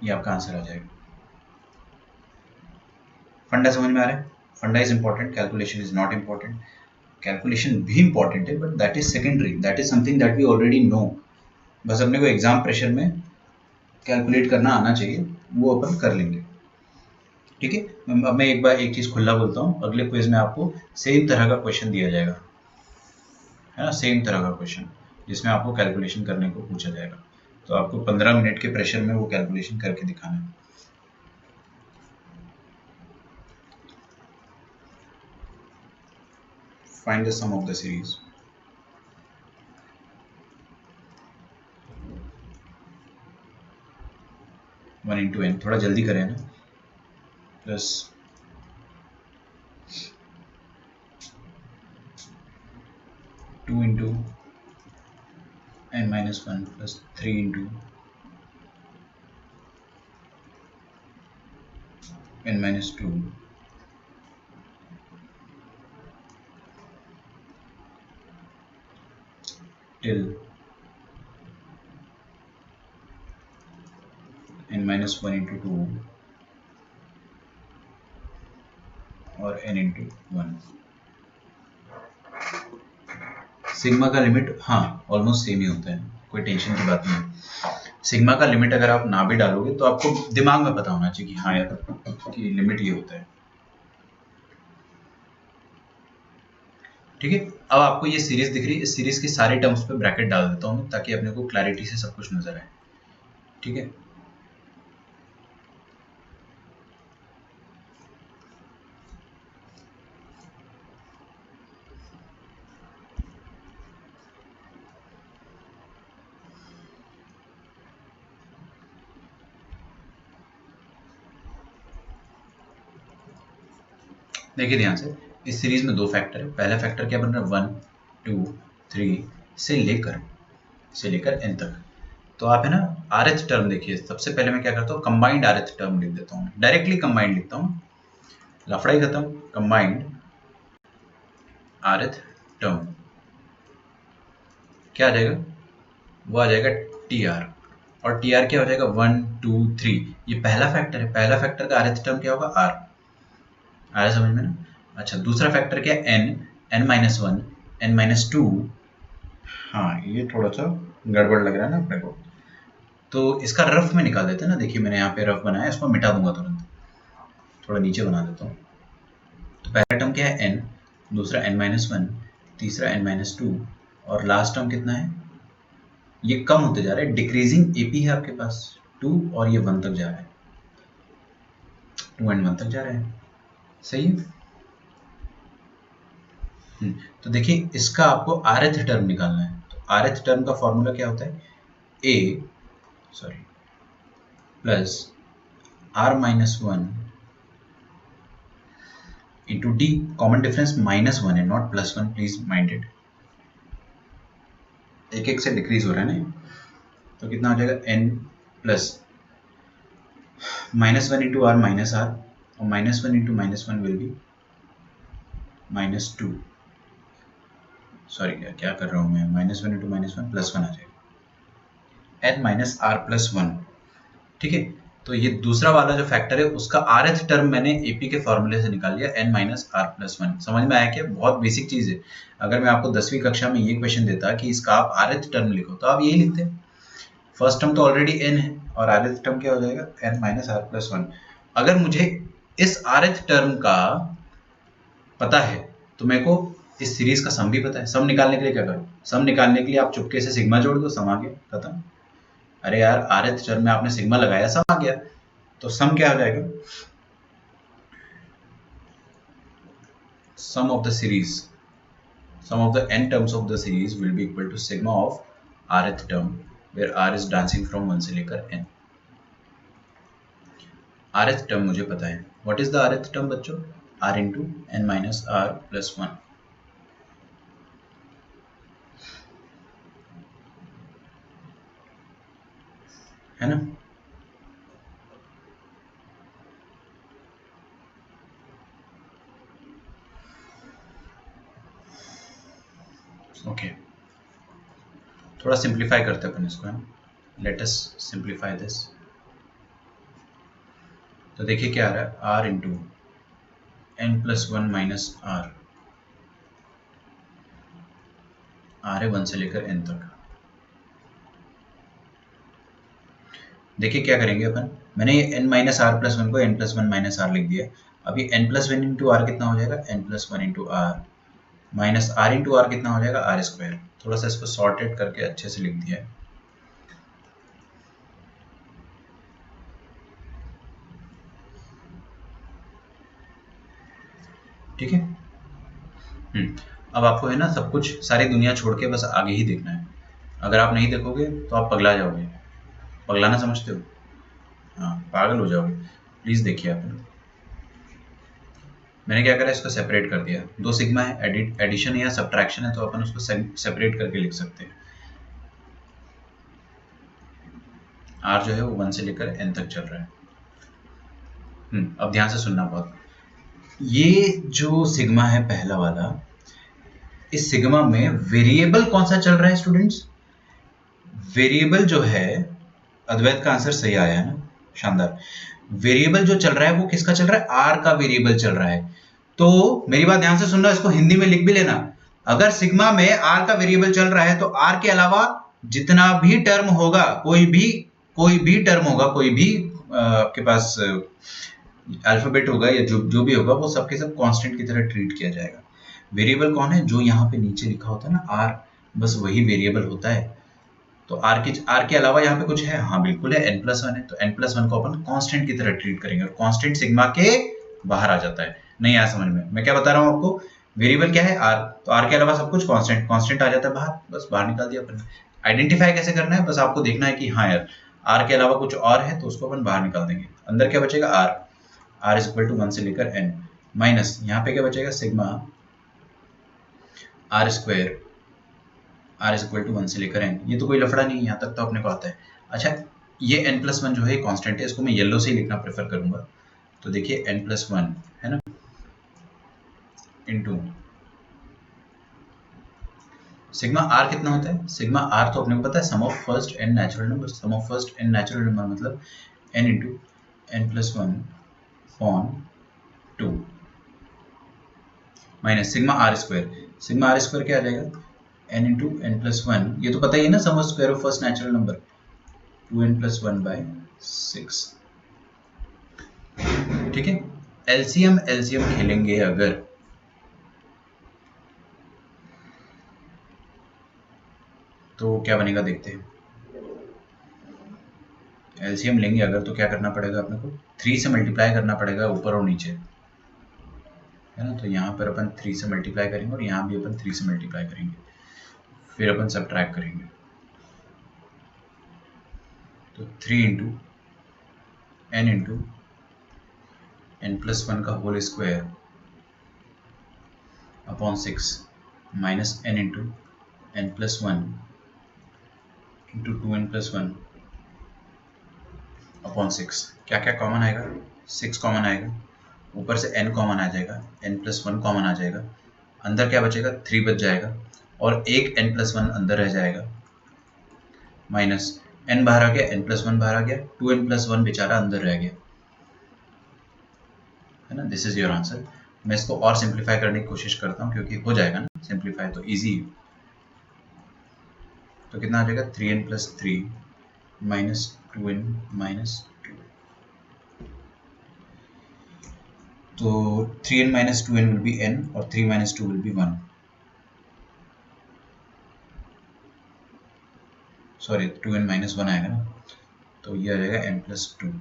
ये आपका आंसर आ जाएगा। फंडा समझ में आ रहा है, फंडा is important, calculation is not important. Calculation भी इंपॉर्टेंट है but that is secondary, that is something that we already know. बस अपने को एग्जाम प्रेशर में कैलकुलेट करना आना चाहिए, वो अपन कर लेंगे। ठीक है। अब मैं एक बार एक चीज खुला बोलता हूँ, अगले क्विज में आपको सेम तरह का क्वेश्चन दिया जाएगा, है ना, सेम तरह का क्वेश्चन जिसमें आपको कैलकुलेशन करने को पूछा जाएगा। तो आपको 15 मिनट के प्रेशर में वो कैलकुलेशन करके दिखाना है। Find the sum of the series. One into n, थोड़ा जल्दी करें ना, plus two into n minus one plus three into n minus two till n minus one into two और एन इंटू वन। सिग्मा का limit हाँ almost same ही होता है, कोई टेंशन की बात नहीं। सिग्मा का लिमिट अगर आप ना भी डालोगे तो आपको दिमाग में पता होना चाहिए कि हाँ यार कि लिमिट ये होता है। ठीक है, अब आपको ये सीरीज दिख रही है, इस सीरीज के सारे टर्म्स पे ब्रैकेट डाल देता हूँ ताकि अपने को क्लैरिटी से सब कुछ नजर आए। ठीक है, देखिए ध्यान से, इस सीरीज में दो फैक्टर है। पहला फैक्टर क्या बन रहा है, वन टू थ्री से लेकर एन तक। तो आप है ना आरएथ टर्म देखिए, सबसे पहले मैं क्या करता हूँ, कंबाइंड आरएथ टर्म लिख देता हूँ, डायरेक्टली कंबाइंड लिखता हूँ, लफड़ाई खत्म। कंबाइंड आरएथ टर्म क्या आ जाएगा, वो आ जाएगा टी आर। और टी आर क्या हो जाएगा, वन टू थ्री, ये पहला फैक्टर है, पहला फैक्टर का आरएथ टर्म क्या होगा, आर। आ रहा समझ में ना। अच्छा, दूसरा फैक्टर क्या, n, n minus one, n minus two. हाँ ये थोड़ा सा गड़बड़ लग रहा है ना अपने को, तो इसका रफ में निकाल देते हैं ना। देखिए मैंने यहाँ पे रफ बनाया, इसको मिटा दूंगा तुरंत, थोड़ा नीचे बना देता हूँ। तो पहला टर्म क्या है, एन, दूसरा एन माइनस वन, तीसरा एन माइनस टू, और लास्ट टर्म कितना है, ये कम होते जा रहा है, डिक्रीजिंग एपी है आपके पास, टू, और ये वन तक जा रहा है, टू एंड वन तक जा रहा है। सही है। तो देखिए इसका आपको आरएथ टर्म निकालना है। तो आरएथ टर्म का फॉर्मूला क्या होता है, a sorry plus r minus one into d, common difference minus one is not plus one, please mind it, एक एक से डिक्रीज हो रहा है ना। तो कितना हो जाएगा, n plus minus one into r minus r, और minus one into minus one will be minus two, sorry क्या कर रहा हूँ मैं, minus one into minus one plus one आ जाएगा, n minus r plus one. ठीक है, तो ये दूसरा वाला जो फैक्टर है उसका आरएथ टर्म मैंने एपी के फॉर्मूले से निकाल लिया, n minus r plus one. समझ में आया क्या, बहुत बेसिक चीज है। अगर मैं आपको 10वीं कक्षा में ये क्वेश्चन देता कि इसका आप आरएथ टर्म लिखो तो आप यही लिखते। फर्स्ट टर्म तो ऑलरेडी एन है और आरएथ टर्म क्या हो जाएगा, n minus r plus one. अगर मुझे इस आरएथ टर्म का पता है तो मेरे को इस सीरीज का सम भी पता है। सम निकालने के लिए क्या करो, सम निकालने के लिए आप चुपके से सिग्मा जोड़ दो, सम आ गया, खत्म। अरे यार आरएथ टर्म में आपने सिग्मा लगाया, सम आ गया, तो सम क्या हो जाएगा, sum of the series, sum of the n terms of the series will be equal to sigma of rth term, where r is dancing from 1 से लेकर n। rth term मुझे पता है, what is the rth term बच्चों, r into n minus r plus 1, है ना। Okay, थोड़ा simplify करते हैं अपन इसको, है ना। Let us simplify this. तो देखिए क्या आ रहा है, r into n plus one minus r, r है 1 से लेकर n तक, देखिए क्या करेंगे अपन, मैंने ये n minus r plus one को n plus one minus r लिख दिया। अब ये n plus one into r कितना हो जाएगा, n plus one into r minus r into r कितना हो जाएगा, आर स्क्वायर। थोड़ा सा इसको सॉर्टेड करके अच्छे से लिख दिया है। ठीक है। अब आपको है ना सब कुछ सारी दुनिया छोड़ के बस आगे ही देखना है। अगर आप नहीं देखोगे तो आप पगला जाओगे। पगलाना समझते हो? हाँ, पागल हो जाओगे। प्लीज देखिए आप। मैंने क्या करा, इसको सेपरेट कर दिया। दो सिग्मा है, एडिशन या सब्ट्रैक्शन है तो अपन उसको सेपरेट करके लिख सकते हैं। आर जो है वो 1 से लेकर n तक चल रहा है। अब ध्यान से सुनना बहुत। ये जो सिग्मा है पहला वाला, इस सिग्मा में वेरिएबल कौन सा चल रहा है स्टूडेंट्स? वेरिएबल जो है, अद्वैत का आंसर सही आया है ना, शानदार। वेरिएबल जो चल रहा है वो किसका चल रहा है, आर का वेरिएबल चल रहा है। तो मेरी बात ध्यान से सुनना, इसको हिंदी में लिख भी लेना। अगर सिग्मा में आर का वेरिएबल चल रहा है तो आर के अलावा जितना भी टर्म होगा, कोई भी टर्म होगा, कोई भी आपके पास अल्फाबेट होगा या जो भी होगा, वो सबके सब कांस्टेंट की तरह ट्रीट किया जाएगा। वेरिएबल कौन है? जो यहाँ पे नीचे लिखा होता है ना आर, बस वही वेरिएबल होता है। तो आर के अलावा यहाँ पे कुछ है? हाँ बिल्कुल है, n प्लस वन है। तो n प्लस वन को अपन कांस्टेंट की तरह ट्रीट करेंगे, और कांस्टेंट सिग्मा के बाहर आ जाता है। नहीं आया समझ में? मैं क्या बता रहा हूँ आपको, वेरिएबल क्या है, आर। तो आर के अलावा सब कुछ कांस्टेंट, कांस्टेंट आ जाता है बाहर, बस बाहर निकाल दिया अपन। आइडेंटिफाई कैसे करना है, बस आपको देखना है कि हाँ यार आर के अलावा कुछ और है, तो उसको अपन बाहर निकाल देंगे। अंदर क्या बचेगा, r. R is equal to 1 से लेकर n माइनस यहाँ पे क्या बचेगा, sigma r square, r is equal to 1 से लेकर n। ये तो कोई लफड़ा नहीं है, यहाँ तक तो अपने को आता है। अच्छा, ये n प्लस वन जो है कांस्टेंट है, इसको मैं येलो से ही लिखना प्रेफर करूंगा। तो देखिए n प्लस वन है ना, इंटू सिग्मा आर कितना होता है, सिग्मा आर तो अपने को पता है, sum of first n natural number. Sum of first n natural number मतलब n into n plus one upon 2 minus sigma r square. Sigma r square क्या आ जाएगा, n into n plus one, ये तो पता ही है ना, sum of square of first natural number 2n plus one by 6। ठीक है। एलसीएम एलसीएम खेलेंगे अगर, तो क्या बनेगा देखते हैं। एलसीएम लेंगे अगर तो क्या करना पड़ेगा अपने को, 3 से मल्टीप्लाई करना पड़ेगा ऊपर और नीचे, है ना। तो यहाँ पर अपन 3 से मल्टीप्लाई करेंगे और यहाँ भी अपन 3 से मल्टीप्लाई करेंगे, फिर अपन सब्ट्रैक्ट करेंगे। तो 3 इंटू n प्लस वन का whole square upon 6 minus n into n plus one into 2n plus one upon 6। क्या क्या कॉमन आएगा, 6 कॉमन आएगा, ऊपर से n कॉमन आ जाएगा, n प्लस वन कॉमन आ जाएगा, अंदर क्या बचेगा, 3 बच जाएगा, और एक n प्लस वन अंदर रह जाएगा, माइनस n बाहर आ गया, n प्लस वन बाहर आ गया, 2n प्लस वन बेचारा अंदर रह गया, है ना। This is your answer. मैं इसको और सिंप्लीफाई करने की कोशिश करता हूँ क्योंकि हो जाएगा ना सिंप्लीफाई, तो इजी। तो कितना आ जाएगा, 3n plus three minus 2n minus 2। तो 3n minus 2n will be n और 3 minus 2 will be 1। Sorry 2n minus 1 आएगा ना, तो ये आ जाएगा n प्लस 2,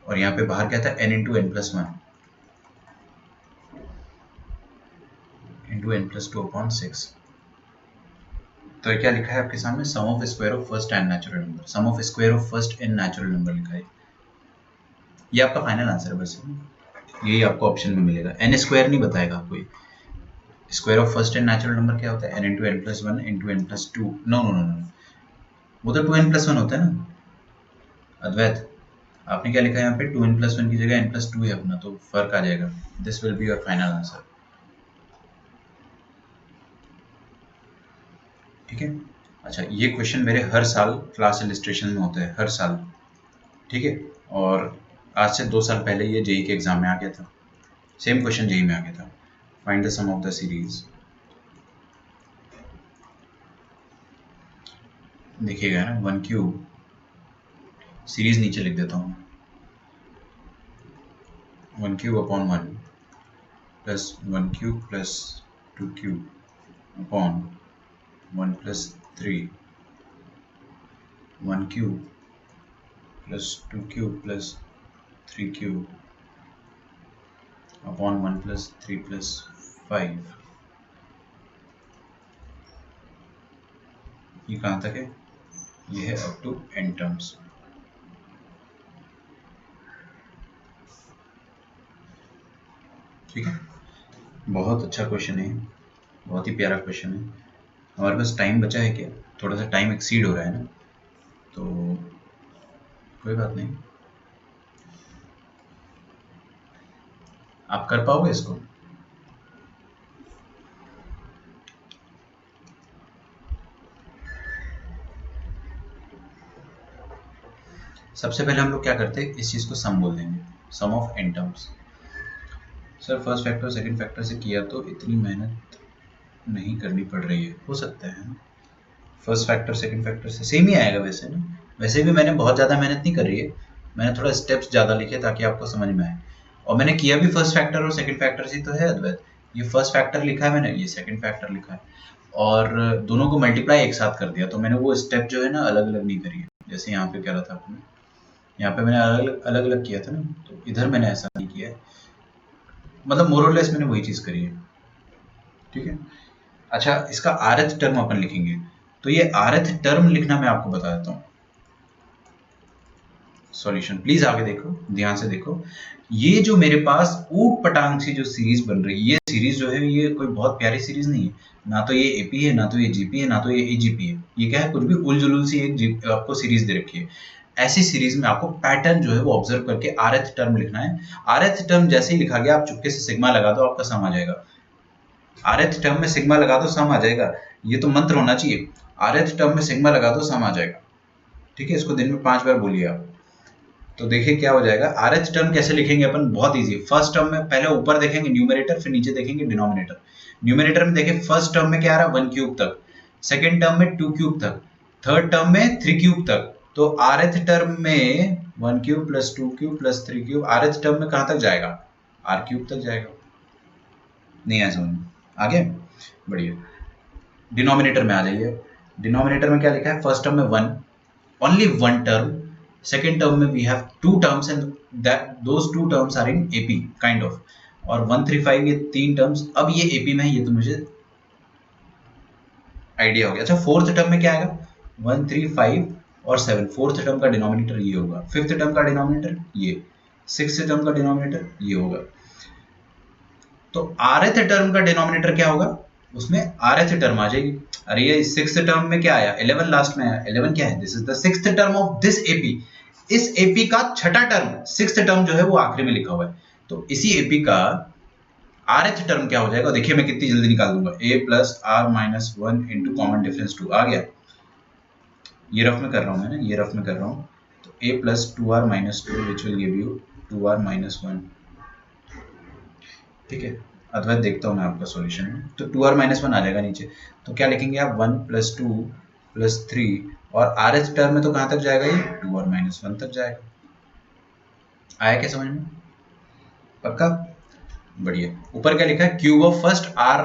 और यहाँ पे बाहर क्या था, n into n plus one into n plus 2 upon 6। तो क्या लिखा है आपके सामने, sum of square of first n natural number, sum of square of first n natural number लिखा है। ये आपका फाइनल आंसर है, बस यही आपको ऑप्शन में मिलेगा। एन स्क्वायर नहीं बताएगा आपको, square of first n natural number क्या होता है, n into n plus one into n plus two. No no no no, वो तो 2n प्लस वन होता है ना अद्वैत। आपने क्या लिखा है यहाँ पे, 2n प्लस वन की जगह n प्लस टू है अपना, तो फर्क आ जाएगा। This will be your final answer. ठीक है। अच्छा, ये क्वेश्चन मेरे हर साल क्लास इलिस्ट्रेशन में होता है, हर साल। ठीक है। और आज से 2 साल पहले ये जेई के एग्जाम में आ गया था, सेम क्वेश्चन जेई में आ गया था। Find the sum of the series. देखिएगा ना, 1 क्यूब सीरीज नीचे लिख देता हूँ, 1 cube upon 1 plus 1 cube plus 2 cube upon 1 plus 3, 1 cube plus 2 cube plus 3 cube upon 1 plus 3 plus 5। ये कहाँ तक है? ये है अप टू n टर्म्स। ठीक है, बहुत अच्छा क्वेश्चन है, बहुत ही प्यारा क्वेश्चन है। हमारे पास टाइम बचा है क्या? थोड़ा सा टाइम एक्सीड हो रहा है ना, तो कोई बात नहीं, आप कर पाओगे इसको? सबसे पहले हम लोग क्या करते हैं, इस चीज़ को सम बोल देंगे, sum of n terms. Sir first factor second factor से किया तो इतनी मेहनत नहीं करनी पड़ रही है, हो सकता है फर्स्ट फैक्टर सेकंड फैक्टर से सेम ही आएगा वैसे ना। वैसे भी मैंने बहुत ज़्यादा मेहनत नहीं कर रही है, मैंने थोड़ा स्टेप्स ज़्यादा लिखे ताकि आपको समझ में आए। और मैंने किया भी फर्स्ट फैक्टर और सेकंड फैक्टर से तो है अद्वैत। ये फर्स्ट फैक्टर लिखा है मैंने, ये सेकंड फैक्टर लिखा है, और दोनों को मल्टीप्लाई एक साथ कर दिया। तो मैंने वो स्टेप जो है ना अलग अलग नहीं करी है, जैसे यहाँ पे कह रहा था आपने, यहाँ पे मैंने अलग अलग किया था ना, तो इधर मैंने ऐसा नहीं किया है, मतलब मोर और लेस मैंने वही चीज़ करी है। ठीक है, अच्छा इसका rth टर्म अपन लिखेंगे, तो ये rth टर्म लिखना मैं आपको बता देता हूँ। सॉल्यूशन प्लीज आगे देखो, ध्यान से देखो। ये जो मेरे पास ऊट पटांग सी जो सीरीज बन रही है, ये सीरीज जो है ये कोई बहुत प्यारी सीरीज नहीं है, ना तो ये एपी है, ना तो ये जीपी है, ना तो ये एजीपी है। ये क्या है, कुछ भी उलझुल सी एक आपको सीरीज दे रखी है। ऐसी सीरीज में आपको पैटर्न जो है वो ऑब्जर्व करके rth टर्म लिखना है। rth टर्म जैसे ही लिखा गया, आप चुपके से सिग्मा लगा दो, आपका सम आ जाएगा। rth टर्म में सिग्मा लगा दो, सम आ जाएगा। ये तो मंत्र होना चाहिए, rth टर्म में सिग्मा लगा दो, सम आ जाएगा। ठीक है, इसको दिन में 5 बार बोलिए आप। तो देखिए क्या हो जाएगा। rth टर्म कैसे लिखेंगे अपन, बहुत इजी है। फर्स्ट टर्म में पहले ऊपर देखेंगे न्यूमरेटर, फिर नीचे देखेंगे डिनोमिनेटर। न्यूमरेटर में देखें फर्स्ट टर्म में क्या आ रहा है, 1 क्यूब तक, सेकेंड टर्म में 2 क्यूब तक, थर्ड टर्म में 3 क्यूब तक। तो rth टर्म में 1 cube plus 2 cube plus 3 cube, rth term में कहां तक जाएगा, r क्यूब तक जाएगा। नहीं आया समझ में? आगे बढ़िया, डिनोमिनेटर में आ जाइए। डिनोमिनेटर में क्या लिखा है, फर्स्ट टर्म में 1, only one term, second term में we have 2 terms and that those 2 terms are in AP kind of, और 1 3 5 ये 3 terms अब ये AP में है, ये तो मुझे आइडिया हो गया। अच्छा फोर्थ टर्म में क्या आएगा, 1 3 5 और 7, फोर्थ टर्म का डिनोमिनेटर ये होगा, फिफ्थ टर्म का डिनोमिनेटर ये, सिक्स्थ टर्म का डिनोमिनेटर ये होगा। तो rth टर्म का डिनोमिनेटर क्या होगा, उसमें rth टर्म आ जाएगी। अरे ये सिक्स्थ टर्म में क्या आया, 11 लास्ट में आया, 11 क्या है, this is the sixth term of this AP. इस एपी का छठा टर्म, सिक्स्थ टर्म जो है वो आखिरी में लिखा हुआ है। तो इसी एपी का rth टर्म क्या हो जाएगा, देखिए मैं कितनी जल्दी निकाल दूंगा, a plus r minus 1 into common difference 2 आ गया। ये रफ में कर रहा हूं मैं ना, ये रफ में कर रहा हूं। तो a plus 2r minus 2 which will give you 2r minus 1। ठीक है, अद्वैत देखता हूँ मैं आपका सॉल्यूशन में, तो 2r माइनस 1 आ जाएगा नीचे। तो क्या लिखेंगे आप, 1 प्लस 2 प्लस 3, और rth टर्म में तो कहाँ तक जाएगा, ये 2r माइनस 1 तक जाएगा। आया क्या समझ में, पक्का? बढ़िया। ऊपर क्या लिखा है, cube of first r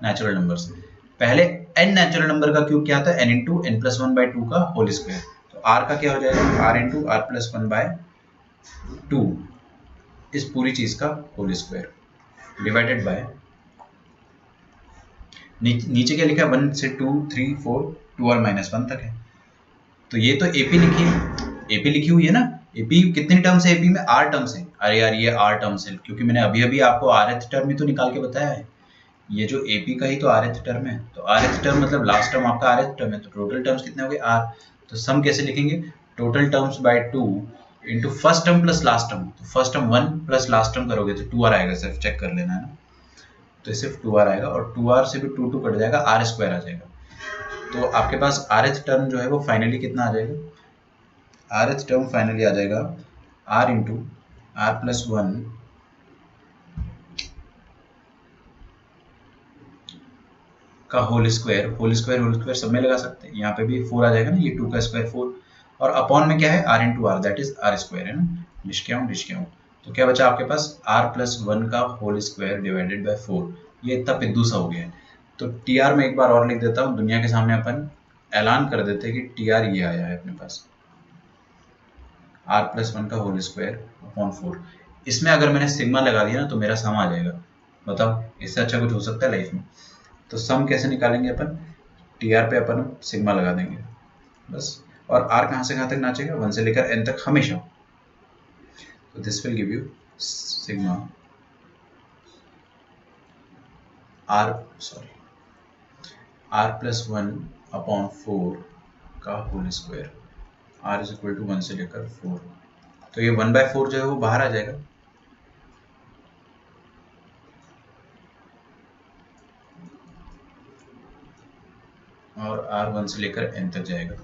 natural numbers. पहले n नेचुरल नंबर का क्यूब क्या आता है, n into n plus 1 by 2 का होल स्क्वायर। तो r का क्या हो जाएगा, r into r plus 1 by 2, इस पूरी चीज का होल स्क्वायर डिवाइडेड बाय, नीचे क्या लिखा है, 1 से 2 3 4 2r माइनस 1 तक है। तो ये तो एपी लिखी है, एपी लिखी हुई है ना। एपी कितने टर्म्स है, एपी में r टर्म्स है। अरे यार ये r टर्म्स है, क्योंकि मैंने अभी अभी आपको rth टर्म ही तो निकाल के बताया है, ये जो एपी का ही तो rth टर्म है। तो rth टर्म मतलब लास्ट टर्म आपका rth टर्म है, तो टोटल टर्म्स कितने हो गए r। तो सम कैसे लिखेंगे, total terms by 2 into first term plus last term. तो first term 1 plus last term करोगे तो 2r आएगा, सिर्फ चेक कर लेना है ना। तो सिर्फ 2r आएगा, और 2r से भी 2 कट जाएगा, r स्क्वायर आ जाएगा। तो आपके पास rth टर्म जो है वो फाइनली कितना आ जाएगा, rth टर्म फाइनली आ जाएगा r इंटू r प्लस 1 का होल स्क्वायर। होल स्क्वायर सब में लगा सकते हैं, यहाँ पे भी 4 आ जाएगा ना, ये 2 का स्क्वायर 4, और अपॉन में क्या है r into r, that is r square है ना, डिस्काउंट। तो क्या बचा आपके पास आर प्लस वन का होल स्क्वायर डिवाइडेड बाय 4। ये इतना पिद्दू सा हो गया है। तो टी आर में एक बार और लिख देता हूँ, दुनिया के सामने अपन ऐलान कर देते हैं कि टी आर ये आया है अपने पास, आर प्लस वन का होल स्क्वायर अपॉन 4। इसमें अगर मैंने सिग्मा लगा दिया ना तो मेरा सम आ जाएगा। बताओ इससे अच्छा कुछ हो सकता है लाइफ में? तो सम कैसे निकालेंगे अपन, टी आर पे अपन सिग्मा लगा देंगे बस। और आर कहाँ से कहाँ तक नाचेगा, 1 से लेकर n तक हमेशा। तो this will give you sigma r plus one upon 4 का whole square, r is equal to 1 से लेकर 4। तो ये 1/4 जो है वो बाहर आ जाएगा, और आर 1 से लेकर n तक जाएगा।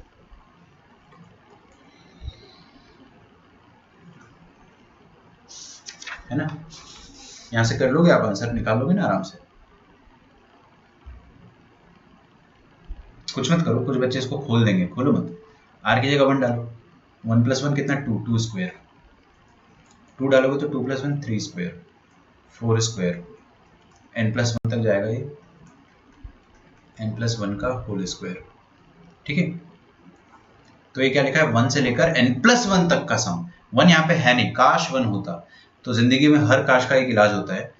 है ना, यहां से कर लोगे आप, आंसर निकाल लोगे ना आराम से। कुछ मत करो, कुछ बच्चे इसको खोल देंगे, खोलो मत, आर की जगह 1 डालो। 1 प्लस 1 कितना, 2 स्क्वायर, 2 डालोगे तो 2 plus 1 3 square, 4 square, n plus 1 तक जाएगा ये, n प्लस 1 का होल स्क्वायर। ठीक है, तो ये क्या लिखा है, 1 से लेकर n प्लस 1 तक का सम। 1 यहाँ पे है नहीं, काश 1 होता। तो जिंदगी में हर काश का एक इलाज होता है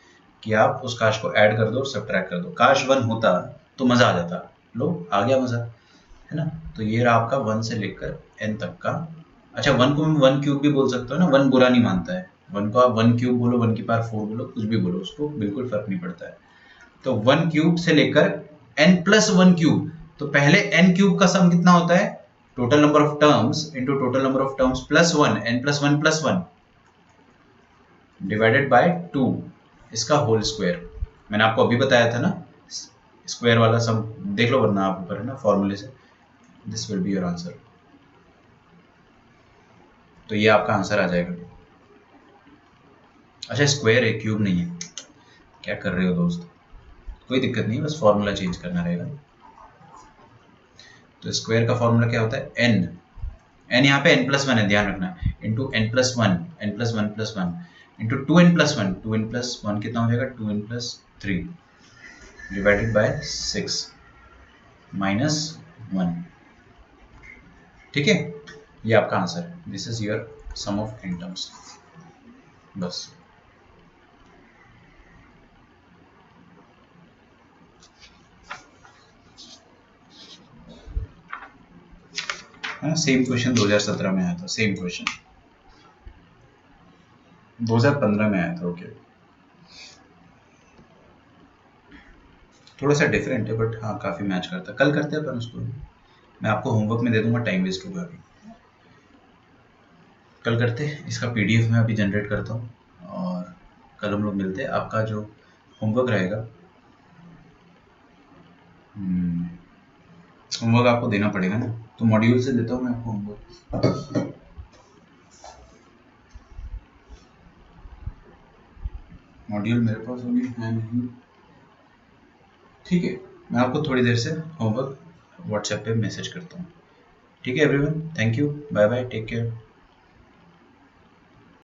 कि आप उस काश को ऐड कर दो और सब्ट्रैक्ट कर दो। काश 1 होता तो मजा आ जाता, लो आ गया मजा, है ना। तो ये रहा आपका 1 से लेकर n तक का। अच्छा 1 को 1 क्यूब भी बोल सकते हो ना, 1 बुरा नहीं मानता है। 1 को आप 1 क्यूब बोलो, 1 की पावर 4 बोलो, कुछ भी बोलो, उसको बिल्कुल फर्क नहीं पड़ता है। तो 1 क्यूब से लेकर n प्लस 1 क्यूब, तो पहले n क्यूब का सम कितना होता है, total number of terms into total number of terms plus 1, n plus 1 divided bye 2, इसका होल स्क्वायर। मैंने आपको अभी बताया था ना, स्क्वायर वाला सम देख लो, वरना आप ऊपर है ना फॉर्मूले से। This will be your answer. तो ये आपका आंसर आ जाएगा। अच्छा स्क्वायर है, क्यूब नहीं है, क्या कर रहे हो दोस्त? कोई दिक्कत नहीं, बस फॉर्मूला चेंज करना रहेगा। तो स्क्वायर का फॉर्मूला क्या होता है, n यहाँ पे n प्लस 1 है, ध्यान रखना, into n plus 1 plus 1 into 2n plus 1 कितना हो जाएगा, 2n plus 3 divided by 6 minus 1। ठीक है, ये आपका आंसर है। This is your sum of n terms, बस। सेम क्वेश्चन 2017 में आया था, सेम क्वेश्चन 2015 में आया था। ओके, थोड़ा सा डिफरेंट है बट हाँ काफ़ी मैच करता है। कल करते हैं अपन उसको, मैं आपको होमवर्क में दे दूंगा, टाइम वेस्ट होगा अभी। कल करते हैं, इसका पीडीएफ मैं अभी जनरेट करता हूँ और कल हम लोग मिलते हैं। आपका जो होमवर्क रहेगा, होमवर्क आपको देना पड़ेगा ना, तो मॉड्यूल से देता हूँ मैं आपको होमवर्क। मॉड्यूल मेरे पास अभी है नहीं, ठीक है, मैं आपको थोड़ी देर से होमवर्क व्हाट्सएप पे मैसेज करता हूँ। ठीक है everyone, thank you, bye bye, take care.